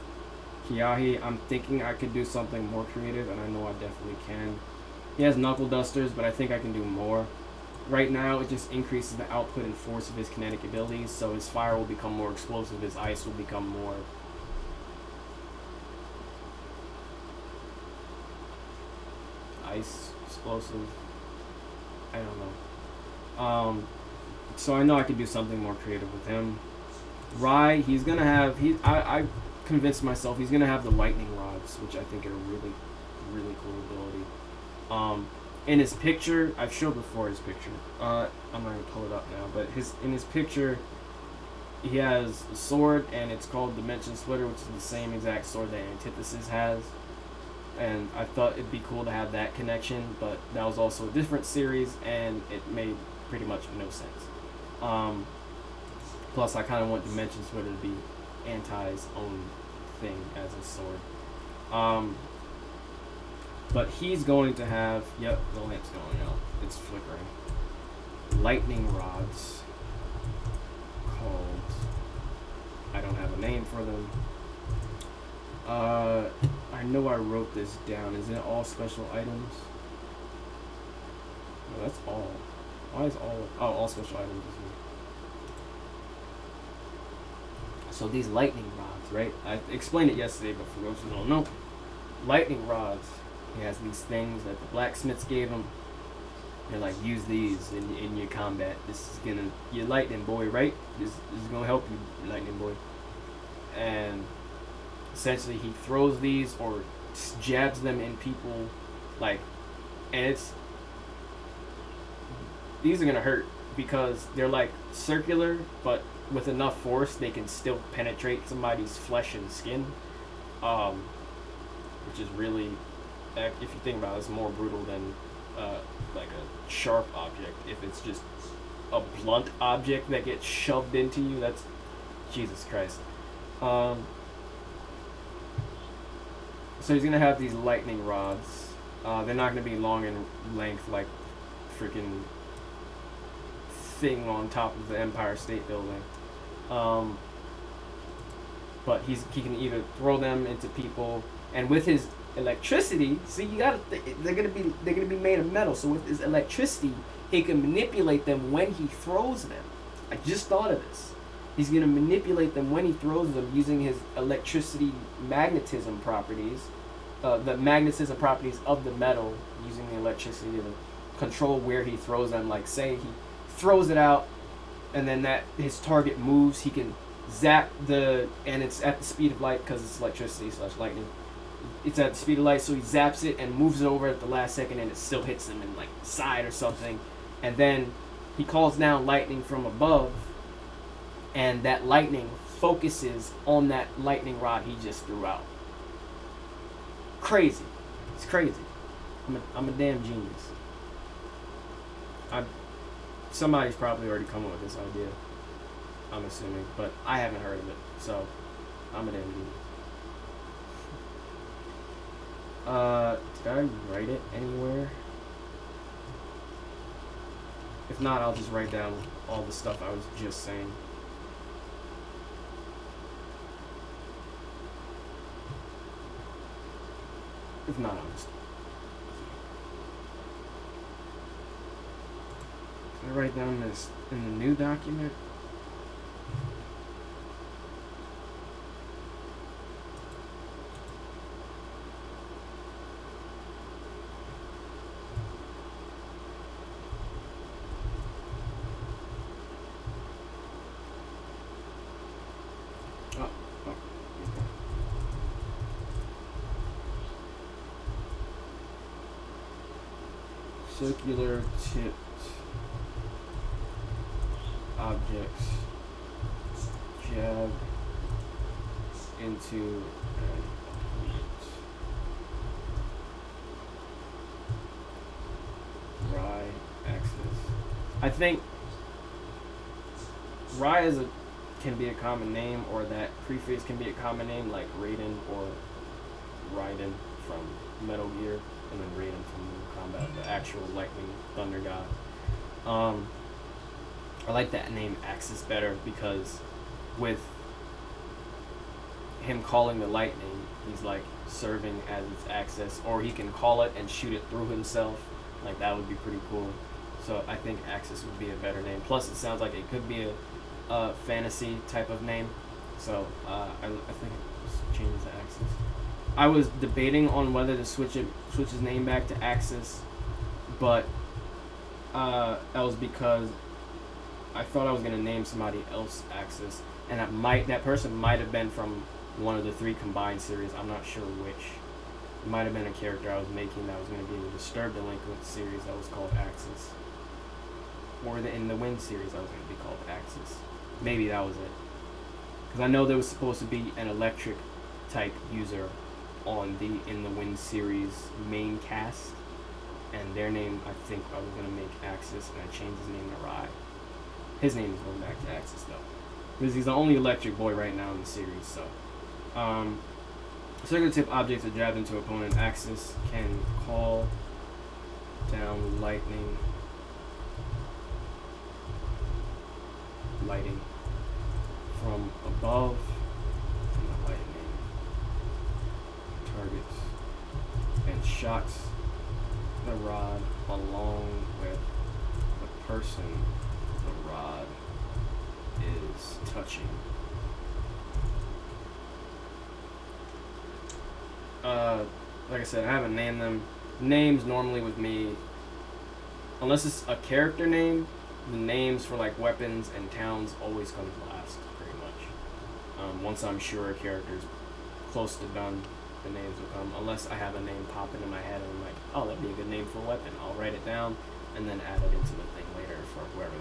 Kiahi. I'm thinking I could do something more creative, and I know I definitely can. He has knuckle dusters, but I think I can do more. Right now, it just increases the output and force of his kinetic abilities, so his fire will become more explosive, his ice will become more... ice explosive? I don't know. So I know I could do something more creative with him. Rai, he's gonna have... I convinced myself he's gonna have the lightning rods, which I think are really, really cool ability. In his picture, I've showed before his picture. I'm not gonna pull it up now, but in his picture, he has a sword, and it's called Dimension Splitter, which is the same exact sword that Antithesis has. And I thought it'd be cool to have that connection, but that was also a different series, and it made pretty much no sense. Plus, I kind of want Dimension Splitter to be Anti's own thing as a sword. But he's going to have... Yep, the lamp's going out. It's flickering. Lightning rods. Called... I don't have a name for them. I know I wrote this down. Is it all special items? No, that's all. Why is all... Oh, all special items is here. So these lightning rods, right? I explained it yesterday, but for those who don't know, lightning rods... He has these things that the blacksmiths gave him. They're like, use these in your combat. This is gonna... You're lightning boy, right? This is gonna help you, lightning boy. And essentially he throws these or jabs them in people, like, and it's... These are gonna hurt because they're like circular, but with enough force they can still penetrate somebody's flesh and skin. Which is really... If you think about it, it's more brutal than like a sharp object. If it's just a blunt object that gets shoved into you, that's... Jesus Christ. So he's going to have these lightning rods. They're not going to be long in length like freaking thing on top of the Empire State Building. But he can either throw them into people, and with his electricity, see, you gotta they're gonna be made of metal, so with his electricity he can manipulate them when he throws them. I just thought of this. He's gonna manipulate them when he throws them using his electricity magnetism properties, the magnetism properties of the metal, using the electricity to control where he throws them. Like, say he throws it out and then that his target moves, he can zap and it's at the speed of light because it's electricity / lightning. it's at the speed of light, so he zaps it and moves it over at the last second, and it still hits him in like the side or something. And then he calls down lightning from above, and that lightning focuses on that lightning rod he just threw out. Crazy. It's crazy. I'm a damn genius. Somebody's probably already come up with this idea, I'm assuming, but I haven't heard of it, so I'm a damn genius. Did I write it anywhere? If not, I'll just write down all the stuff I was just saying. If not, I'll just... Can I write down this in the new document? Circular tipped objects jab into an opponent. Rye axis. I think Rye can be a common name, or that preface can be a common name, like Raiden or Raiden from Metal Gear, and then Raiden from Mortal Kombat, the actual lightning thunder god. I like that name Axis better because with him calling the lightning, he's like serving as its axis, or he can call it and shoot it through himself. Like that would be pretty cool. So I think Axis would be a better name. Plus, it sounds like it could be a fantasy type of name. So I think just change the Axis. I was debating on whether to switch his name back to Axis, but that was because I thought I was gonna name somebody else Axis, and that person might have been from one of the 3 combined series. I'm not sure which. It might have been a character I was making that was gonna be in the Disturbed Delinquent series that was called Axis, or in the Wind series that was gonna be called Axis. Maybe that was it, because I know there was supposed to be an electric type user on the In the Wind series main cast, and their name I think I was gonna make Axis, and I changed his name to Rye. His name is going back to Axis though, because he's the only electric boy right now in the series. So, circular tip objects that jab into opponent. Axis can call down lighting from above, and the lightning targets and shocks the rod along with the person the rod is touching. Like I said, I haven't named them. Names normally with me, unless it's a character name, the names for like weapons and towns always comes last, pretty much. Once I'm sure a character's close to done, the names will come. Unless I have a name popping in my head and I'm like, oh, that'd be a good name for a weapon. I'll write it down and then add it into the thing later for whoever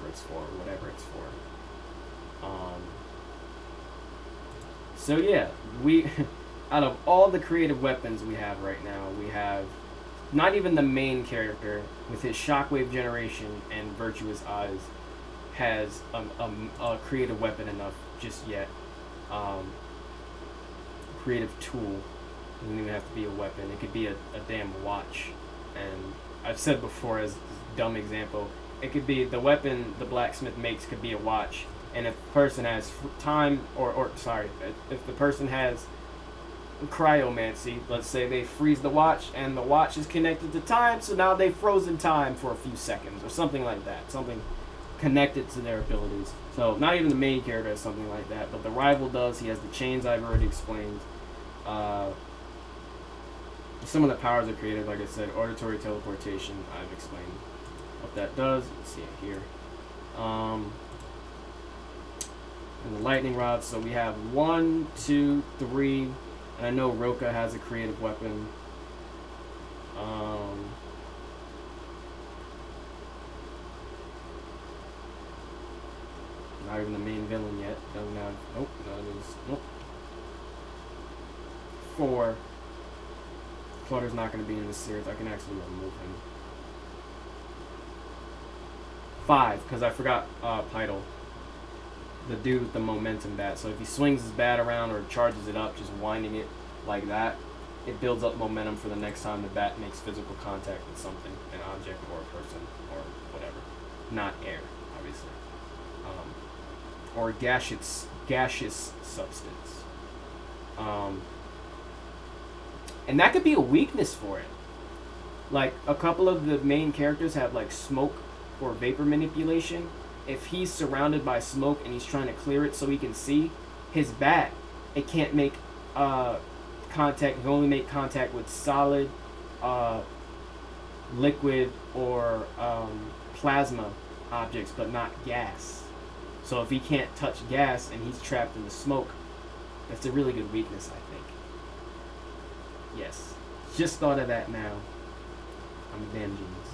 it's for, whatever it's for. So yeah, we out of all the creative weapons we have right now, we have not even the main character with his shockwave generation and virtuous eyes has a creative weapon enough just yet. Creative tool. It doesn't even have to be a weapon. It could be a damn watch. And I've said before, as a dumb example, it could be the weapon the blacksmith makes could be a watch. And if the person has time, if the person has cryomancy, let's say they freeze the watch and the watch is connected to time, so now they've frozen time for a few seconds or something like that. Something connected to their abilities. So not even the main character has something like that, but the rival does. He has the chains I've already explained. Some of the powers are creative, like I said. Auditory teleportation, I've explained what that does. You can see it here. And the lightning rods. So we have 1, 2, 3, And I know Roka has a creative weapon. Not even the main villain yet. Doesn't have. Nope. That is. Nope. 4. Clutter's not going to be in this series. I can actually remove him. 5, because I forgot Pytal. The dude with the momentum bat. So if he swings his bat around or charges it up, just winding it like that, it builds up momentum for the next time the bat makes physical contact with something, an object or a person or whatever. Not air, obviously. Or gaseous substance. And that could be a weakness for it. Like, a couple of the main characters have, like, smoke or vapor manipulation. If he's surrounded by smoke and he's trying to clear it so he can see, his bat, it can't make contact. It can only make contact with solid, liquid, or plasma objects, but not gas. So if he can't touch gas and he's trapped in the smoke, that's a really good weakness, I think. Yes. Just thought of that now. I'm a damn genius.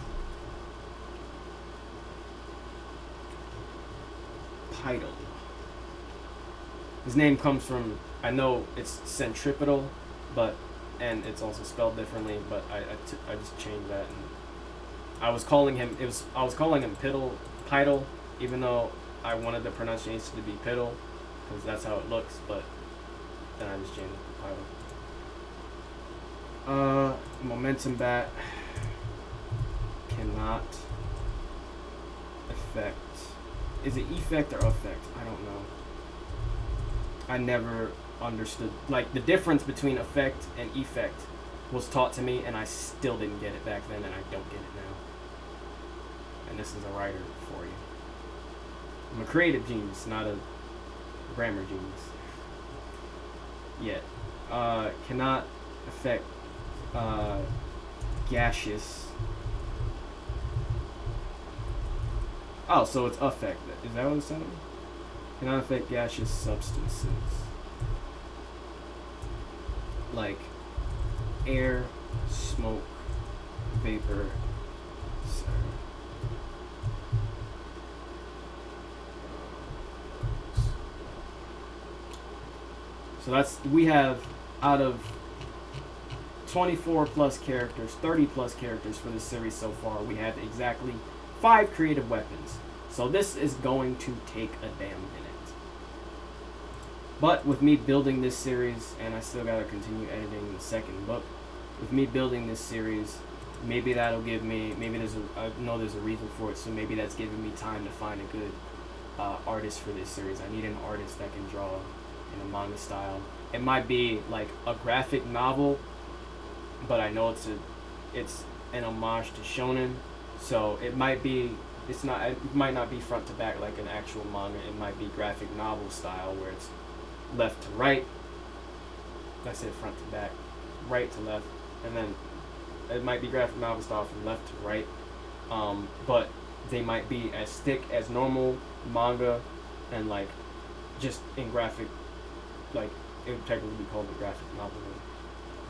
Pytal. His name comes from, I know it's centripetal, and it's also spelled differently, but I just changed that, and I was calling him Pytal, even though I wanted the pronunciation to be Piddle, because that's how it looks, but then I just changed it to Pytal. Momentum bat cannot affect. Is it effect or affect? I don't know. I never understood. Like, the difference between effect and effect was taught to me, and I still didn't get it back then, and I don't get it now. And this is a writer for you. I'm a creative genius, not a grammar genius. Yet. Cannot affect gaseous. Oh, so it's affect. Is that what it's saying? Cannot affect gaseous substances. Like air, smoke, vapor. So that's, we have, out of 24 plus characters, 30 plus characters for this series so far, we have exactly 5 creative weapons. So this is going to take a damn minute. But with me building this series, and I still gotta continue editing the second book, with me building this series, maybe that'll give me, I know there's a reason for it, so maybe that's giving me time to find a good artist for this series. I need an artist that can draw in a manga style. It might be like a graphic novel, but I know it's an homage to shonen, so it might not be front to back like an actual manga. It might be graphic novel style where it's left to right. I said front to back, right to left, and then it might be graphic novel style from left to right. But they might be as thick as normal manga, and like just in graphic, like it would technically be called a graphic novel,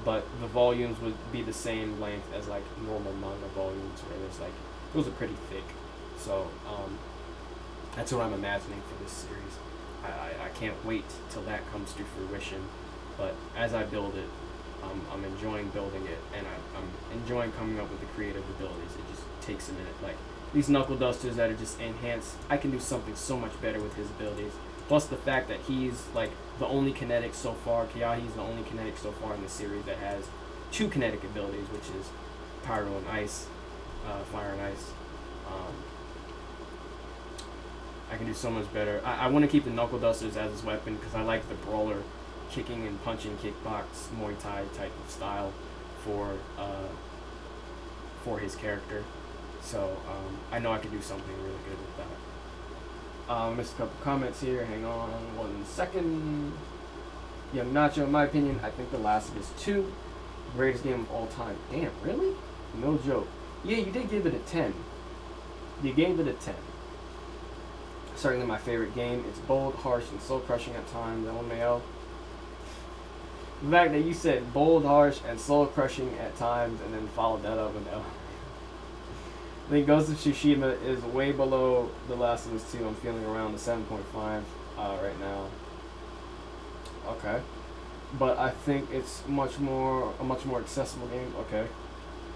but the volumes would be the same length as like normal manga volumes, where there's like, those are pretty thick. So that's what I'm imagining for this series. I can't wait till that comes to fruition, but as I build it, I'm enjoying building it, and I'm enjoying coming up with the creative abilities. It just takes a minute. Like these knuckle dusters that are just enhanced, I can do something so much better with his abilities. Plus the fact that he's like the only kinetic so far, Kyahi's the only kinetic so far in the series that has 2 kinetic abilities, which is pyro and ice, fire and ice. I can do so much better. I want to keep the knuckle dusters as his weapon because I like the brawler, kicking and punching, kickbox, Muay Thai type of style for his character. So I know I can do something really good with that. Missed a couple comments here. Hang on 1 second. Young Nacho, in my opinion, I think The Last of Us 2, greatest game of all time. Damn, really? No joke. Yeah, you did give it a 10. You gave it a 10. Certainly my favorite game. It's bold, harsh, and soul-crushing at times. LMAO. The fact that you said bold, harsh, and soul crushing at times, and then followed that up with L. I think Ghost of Tsushima is way below The Last of Us 2. I'm feeling around the 7.5 right now. Okay, but I think it's a much more accessible game. Okay,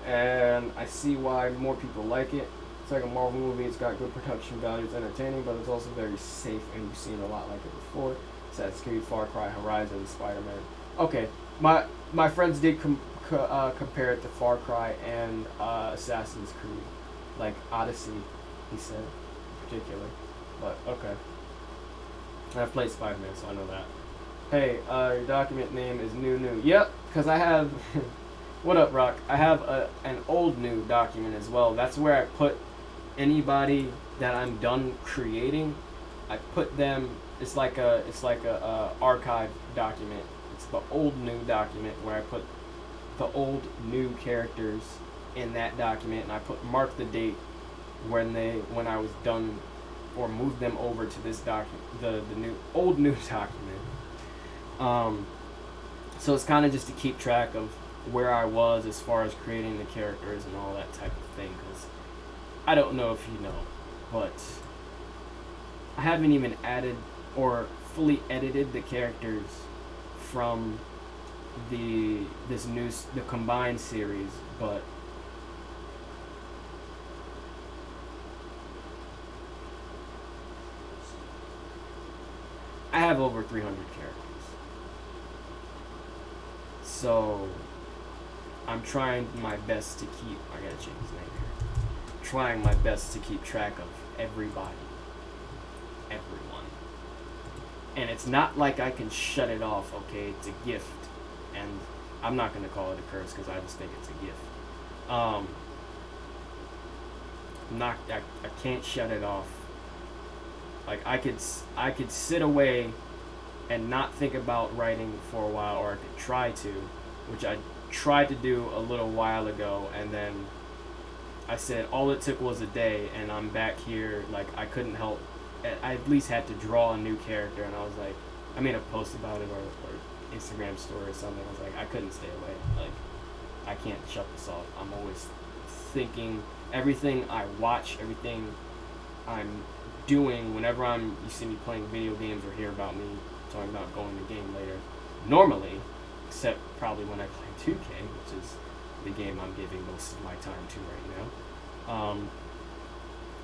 and I see why more people like it. It's like a Marvel movie. It's got good production value. It's entertaining, but it's also very safe, and you've seen a lot like it before. Assassin's Creed, Far Cry, Horizon, Spider-Man. Okay, my friends did compare it to Far Cry and Assassin's Creed, like Odyssey, he said, in particular. But okay, and I've played Spider-Man, so I know that. Hey, your document name is New. Yep, because I have. What up, Rock? I have an old new document as well. That's where I put anybody that I'm done creating. I put them. It's like a archive document. It's the old new document where I put the old new characters in that document, and I mark the date when I was done or moved them over to this document, the old new document. So it's kind of just to keep track of where I was as far as creating the characters and all that type of thing, because I don't know if you know, but I haven't even added or fully edited the characters from the combined series, but I have over 300 characters. So I'm trying my best to keep. I gotta change his name here. Trying my best to keep track of everybody, everyone. And it's not like I can shut it off. Okay, it's a gift, and I'm not gonna call it a curse because I just think it's a gift. I can't shut it off. Like I could sit away and not think about writing for a while, or I could try to, which I tried to do a little while ago, and then I said all it took was a day, and I'm back here. Like I couldn't help. I at least had to draw a new character, and I was like, I made a post about it or Instagram story or something. I was like, I couldn't stay away. Like I can't shut this off. I'm always thinking. Everything I watch, everything I'm doing, whenever you see me playing video games or hear about me talking about going to game later, normally, except probably when I play 2K, which is the game I'm giving most of my time to right now,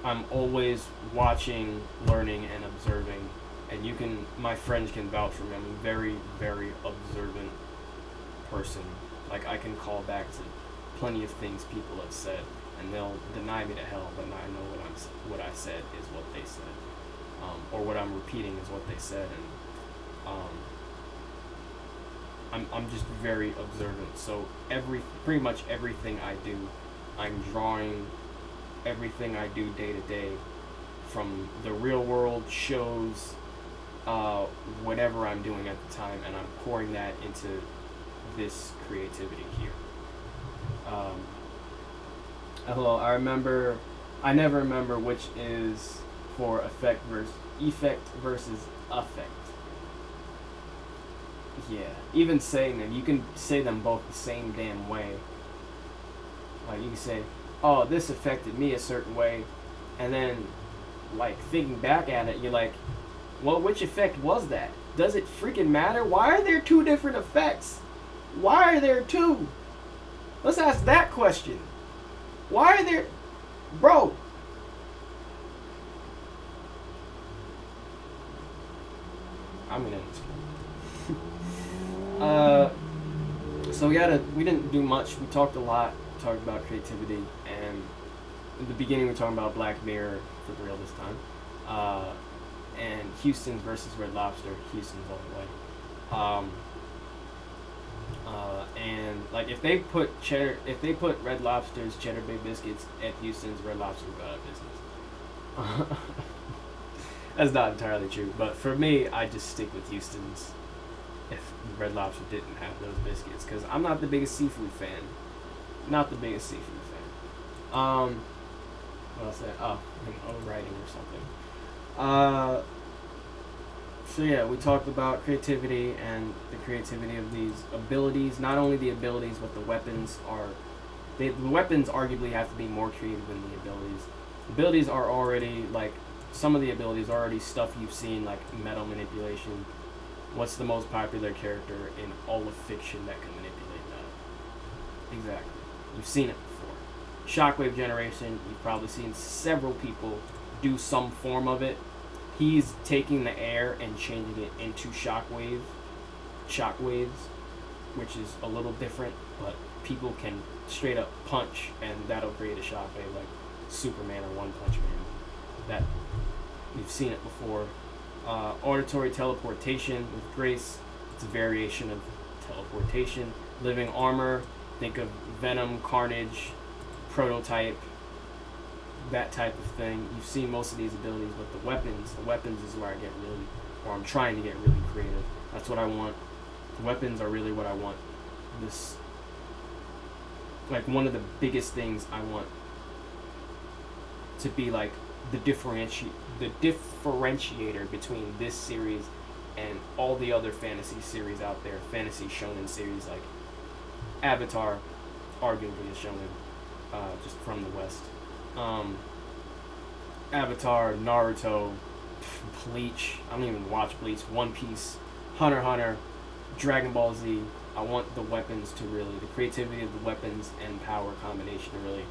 I'm always watching, learning, and observing, and my friends can vouch for me. I'm a very, very observant person. Like I can call back to plenty of things people have said, and they'll deny me to hell, but I know what I said is what they said, or what I'm repeating is what they said, and I'm just very observant. So pretty much everything I do, I'm drawing everything I do day to day, from the real world shows, whatever I'm doing at the time, and I'm pouring that into this creativity here. Hello, I never remember which is for effect versus affect. Yeah, even saying them, you can say them both the same damn way. Like you can say, oh, this affected me a certain way, and then like thinking back at it, you're like, well, which effect was that? Does it freaking matter? Why are there two different effects? Why are there two? Let's ask that question. Why are there... Bro. I'm gonna end this. So we didn't do much. We talked a lot. We talked about creativity, and in the beginning we were talking about Black Mirror for real this time. And Houston's versus Red Lobster. Houston's all the way. And like if they put Red Lobster's Cheddar Bay biscuits at Houston's, Red Lobster would go out of business. That's not entirely true, but for me, I just stick with Houston's if Red Lobster didn't have those biscuits, because I'm not the biggest seafood fan. Not the biggest seafood fan. What else? Oh, writing or something. So yeah, we talked about creativity and the creativity of these abilities. Not only the abilities, but the weapons are. The weapons arguably have to be more creative than the abilities. Abilities are already like some of the abilities are already stuff you've seen, like metal manipulation. What's the most popular character in all of fiction that can manipulate metal? Exactly. You've seen it before. Shockwave generation, you've probably seen several people do some form of it. He's taking the air and changing it into shockwaves, which is a little different, but people can straight up punch and that'll create a shockwave like Superman or One Punch Man. That we've seen it before. Auditory teleportation with Grace, it's a variation of teleportation. Living armor, think of Venom, Carnage, Prototype, that type of thing. You've seen most of these abilities, but the weapons is where I get really, or I'm trying to get really creative. That's what I want. The weapons are really what I want. This, like, one of the biggest things I want to be like the differentiator between this series and all the other fantasy series out there, fantasy shonen series like Avatar, arguably a shonen, just from the West. Avatar, Naruto, Bleach. I don't even watch Bleach. One Piece, Hunter x Hunter, Dragon Ball Z. I want the weapons to really, the creativity of the weapons and power combination to really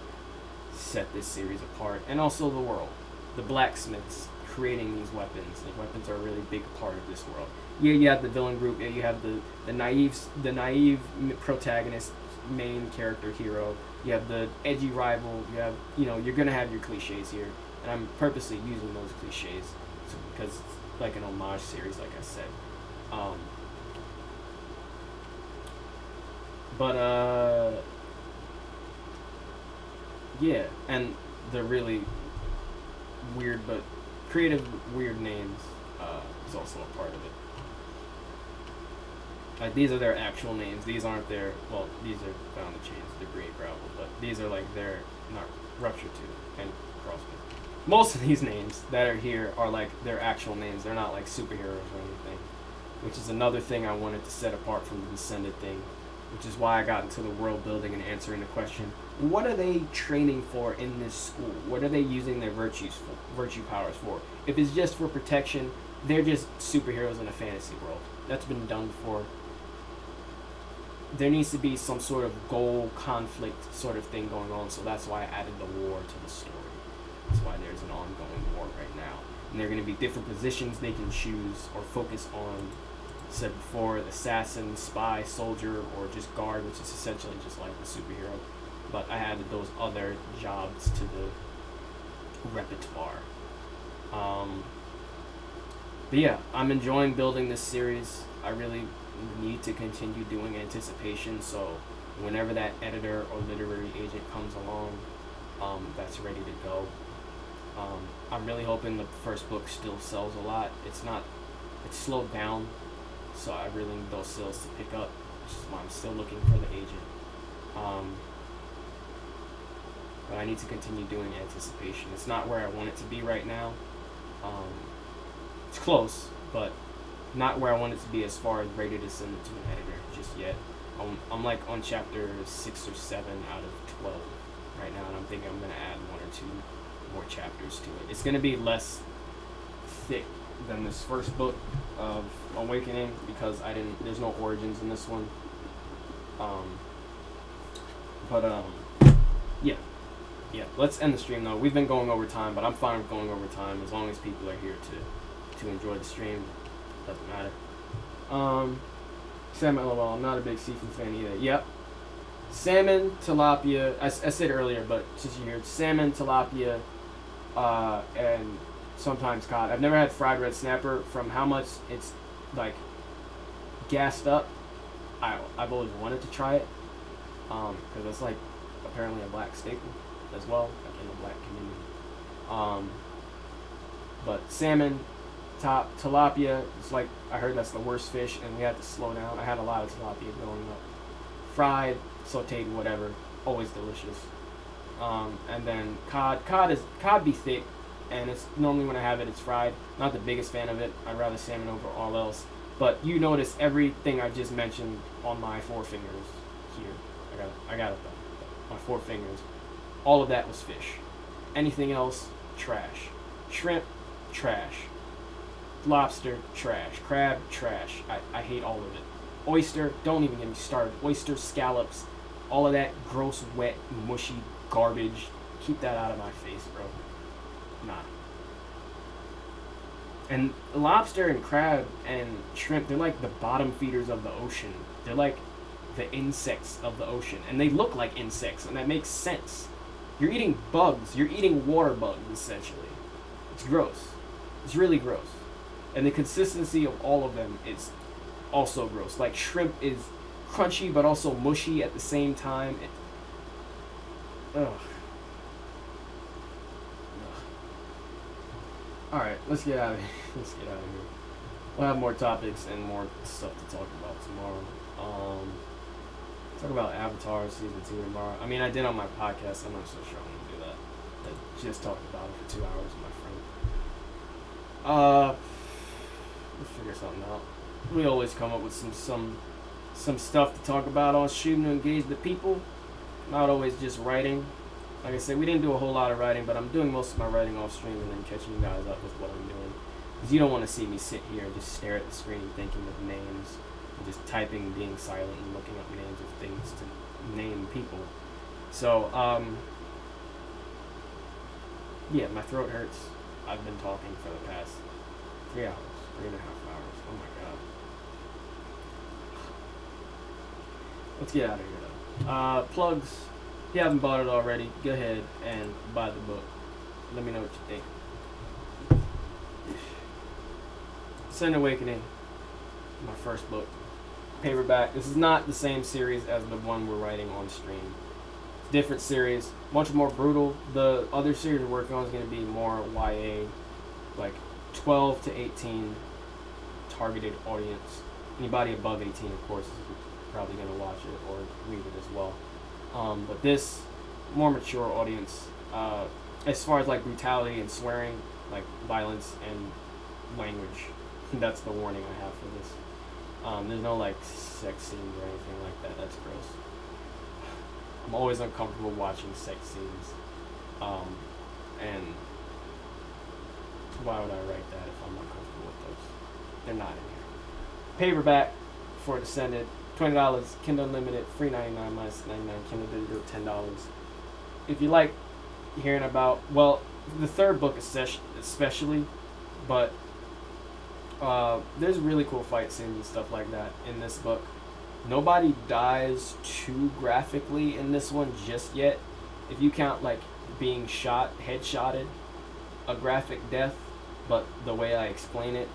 set this series apart. And also the world. The blacksmiths creating these weapons. The weapons are a really big part of this world. Yeah, you have the villain group. Yeah, you have the naive protagonist, main character hero. You have the edgy rival. You have, you're gonna have your cliches here, and I'm purposely using those cliches because it's like an homage series, like I said. Yeah, and the really weird but creative weird names is also a part of it. Like, these are their actual names. These aren't their, well, these are Bound the Chains, Debris and Gravel, but these are like their, not Rupture 2 and Crossbow. Most of these names that are here are like their actual names. They're not like superheroes or anything, which is another thing I wanted to set apart from the Descended thing, which is why I got into the world building and answering the question, what are they training for in this school? What are they using their virtue powers for? If it's just for protection, they're just superheroes in a fantasy world. That's been done before. There needs to be some sort of goal conflict sort of thing going on, so that's why I added the war to the story. That's why there's an ongoing war right now. And there are going to be different positions they can choose or focus on. Said before, assassin, spy, soldier, or just guard, which is essentially just like the superhero. But I added those other jobs to the repertoire. But yeah, I'm enjoying building this series. I really need to continue doing anticipation, so whenever that editor or literary agent comes along, that's ready to go. I'm really hoping the first book still sells a lot. It's slowed down, so I really need those sales to pick up, which is why I'm still looking for the agent. But I need to continue doing anticipation. It's not where I want it to be right now. It's close, but not where I want it to be as far as ready to send it to an editor just yet. I'm like on chapter 6 or 7 out of 12 right now, and I'm thinking I'm going to add 1 or 2 more chapters to it. It's going to be less thick than this first book of Awakening because there's no origins in this one. Yeah, let's end the stream though. We've been going over time, but I'm fine with going over time as long as people are here to enjoy the stream. Doesn't matter. Sam LOL, I'm not a big seafood fan either. Yep. Salmon, tilapia, I said earlier, but since you're here, salmon, tilapia, and sometimes cod. I've never had fried red snapper. From how much it's like gassed up, I've always wanted to try it, because it's like apparently a black staple as well, like in the black community. But salmon, tilapia, it's like, I heard that's the worst fish, and we had to slow down. I had a lot of tilapia growing up. Fried, sauteed, whatever, always delicious. And then cod be thick. and it's normally when I have it, it's fried. Not the biggest fan of it. I'd rather salmon over all else. But you notice everything I just mentioned on my four fingers here. I got it though. My four fingers. All of that was fish. Anything else, trash. Shrimp, trash. Lobster, trash. Crab, trash. I hate all of it. Oyster, don't even get me started. Oyster, scallops, all of that gross, wet, mushy garbage. Keep that out of my face, bro. Nah. And lobster and crab and shrimp, they're like the bottom feeders of the ocean. They're like the insects of the ocean. And they look like insects, and that makes sense. You're eating bugs. You're eating water bugs, essentially. It's gross. It's really gross. And the consistency of all of them is also gross. Like, shrimp is crunchy, but also mushy at the same time. Ugh. Alright, let's get out of here. We'll have more topics and more stuff to talk about tomorrow. Talk about Avatar Season 2 tomorrow. I mean, I did on my podcast. I'm not so sure I'm going to do that. I just talked about it for 2 hours with my friend. We'll figure something out. We always come up with some stuff to talk about on stream to engage the people. Not always just writing. Like I said, we didn't do a whole lot of writing, but I'm doing most of my writing off stream and then catching you guys up with what I'm doing. Because you don't want to see me sit here and just stare at the screen thinking of names, and just typing, being silent, and looking up names of things to name people. So, yeah, my throat hurts. I've been talking for the past 3 hours, 3.5 hours. Oh my god. Let's get out of here though. Plugs. If you haven't bought it already, go ahead and buy the book. Let me know what you think. Sin Awakening, my first book. Paperback. This is not the same series as the one we're writing on stream. It's a different series, much more brutal. The other series we're working on is going to be more YA, like 12 to 18 targeted audience. Anybody above 18, of course, is probably going to watch it or read it as well. But this more mature audience, as far as like brutality and swearing, like violence and language, that's the warning I have for this. There's no like sex scenes or anything like that. That's gross. I'm always uncomfortable watching sex scenes. And why would I write that if I'm not comfortable with those? They're not in here. Paperback for Descended. $20, Kindle Unlimited, free 99 minus 99, Kindle Digital $10. If you like hearing about, well, the third book especially, but there's really cool fight scenes and stuff like that in this book. Nobody dies too graphically in this one just yet. If you count like being shot, headshotted, a graphic death, but the way I explain it,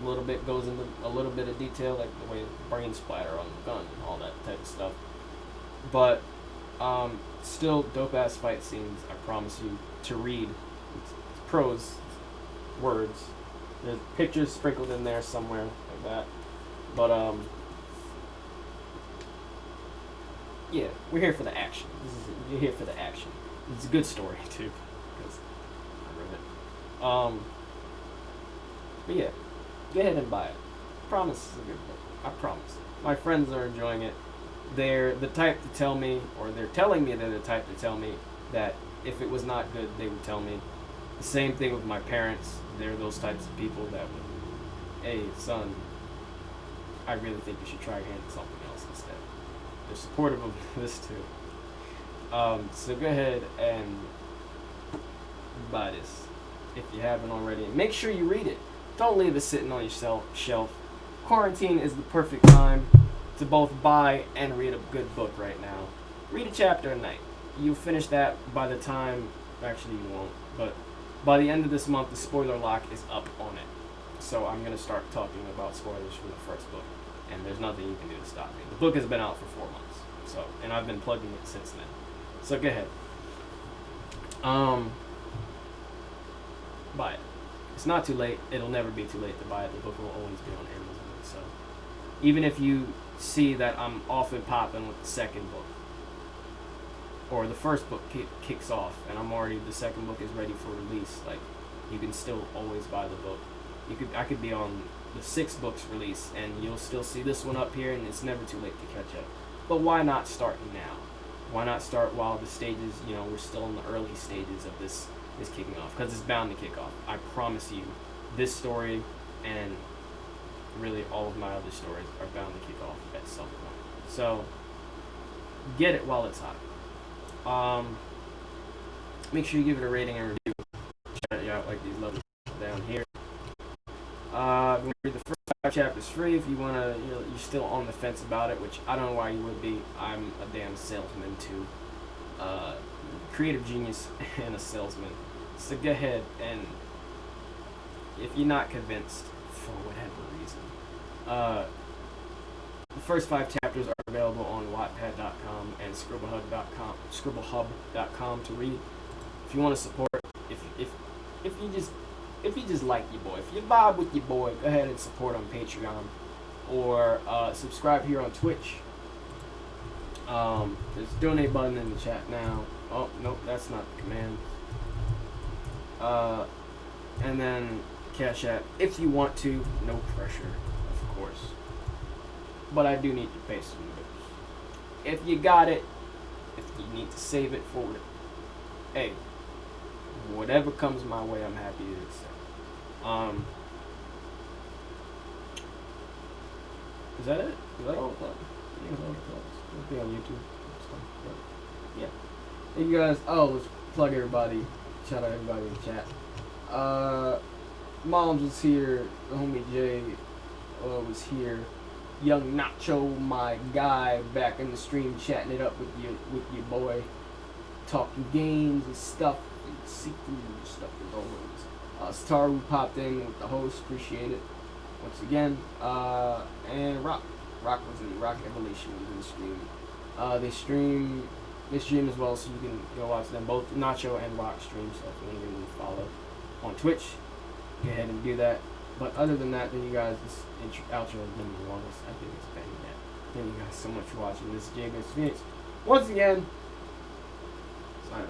a little bit goes into a little bit of detail, like the way brain splatter on the gun and all that type of stuff. But still dope ass fight scenes, I promise you, to read. It's prose, words. There's pictures sprinkled in there somewhere like that. But yeah, we're here for the action. You're here for the action. It's a good story too, because I wrote it. But yeah. Go ahead and buy it. I promise it's a good book. I promise. My friends are enjoying it. They're the type to tell me, or they're telling me they're the type to tell me that if it was not good, they would tell me. The same thing with my parents. They're those types of people that would, hey, son, I really think you should try your hand at something else instead. They're supportive of this too. So go ahead and buy this if you haven't already. Make sure you read it. Don't leave it sitting on your shelf. Quarantine is the perfect time to both buy and read a good book right now. Read a chapter a night. You'll finish that by the time, actually you won't, but by the end of this month, the spoiler lock is up on it. So I'm going to start talking about spoilers from the first book, and there's nothing you can do to stop me. The book has been out for 4 months, so, and I've been plugging it since then. So go ahead. Buy it. It's not too late. It'll never be too late to buy it. The book will always be on Amazon. So even if you see that I'm off and popping with the second book, or the first book kicks off and the second book is ready for release, like you can still always buy the book. I could be on the 6 books release, and you'll still see this one up here, and it's never too late to catch up. But why not start now? Why not start while the stages, we're still in the early stages of this is kicking off? Because it's bound to kick off. I promise you, this story and really all of my other stories are bound to kick off at some point. So get it while it's hot. Make sure you give it a rating and review. Shout it out like these lovely down here. The first 5 chapters free if you wanna. You're still on the fence about it, which I don't know why you would be. I'm a damn salesman too, creative genius and a salesman. So go ahead, and if you're not convinced for whatever reason, the first 5 chapters are available on Wattpad.com and Scribblehub.com to read. If you want to support, if you just like your boy, if you vibe with your boy, go ahead and support on Patreon or subscribe here on Twitch. There's a donate button in the chat now. Oh nope, that's not the command. And then Cash App if you want to. No pressure, of course. But I do need to pay some bills. If you got it, if you need to save it for it, hey, whatever comes my way, I'm happy to accept. Is that it? Is that all the plugs? I think it's all the plugs. It'll be on YouTube. But yeah. Thank you guys. Oh, let's plug everybody. Shout out everybody in the chat. Moms was here. The homie Jay was here. Young Nacho, my guy, back in the stream chatting it up with your boy, talking games and stuff, and sequels and stuff as always. Sataru popped in with the host, appreciate it once again. And Rock Evolution was in the stream. They stream as well, so you can go watch them both. Nacho and Rock stream, so if you want to give them a follow on Twitch, go ahead and do that. But other than that, then you guys, this outro has been the longest. I think it's been that. Thank you guys so much for watching. This is Jay Phoenix. Once again, sign off.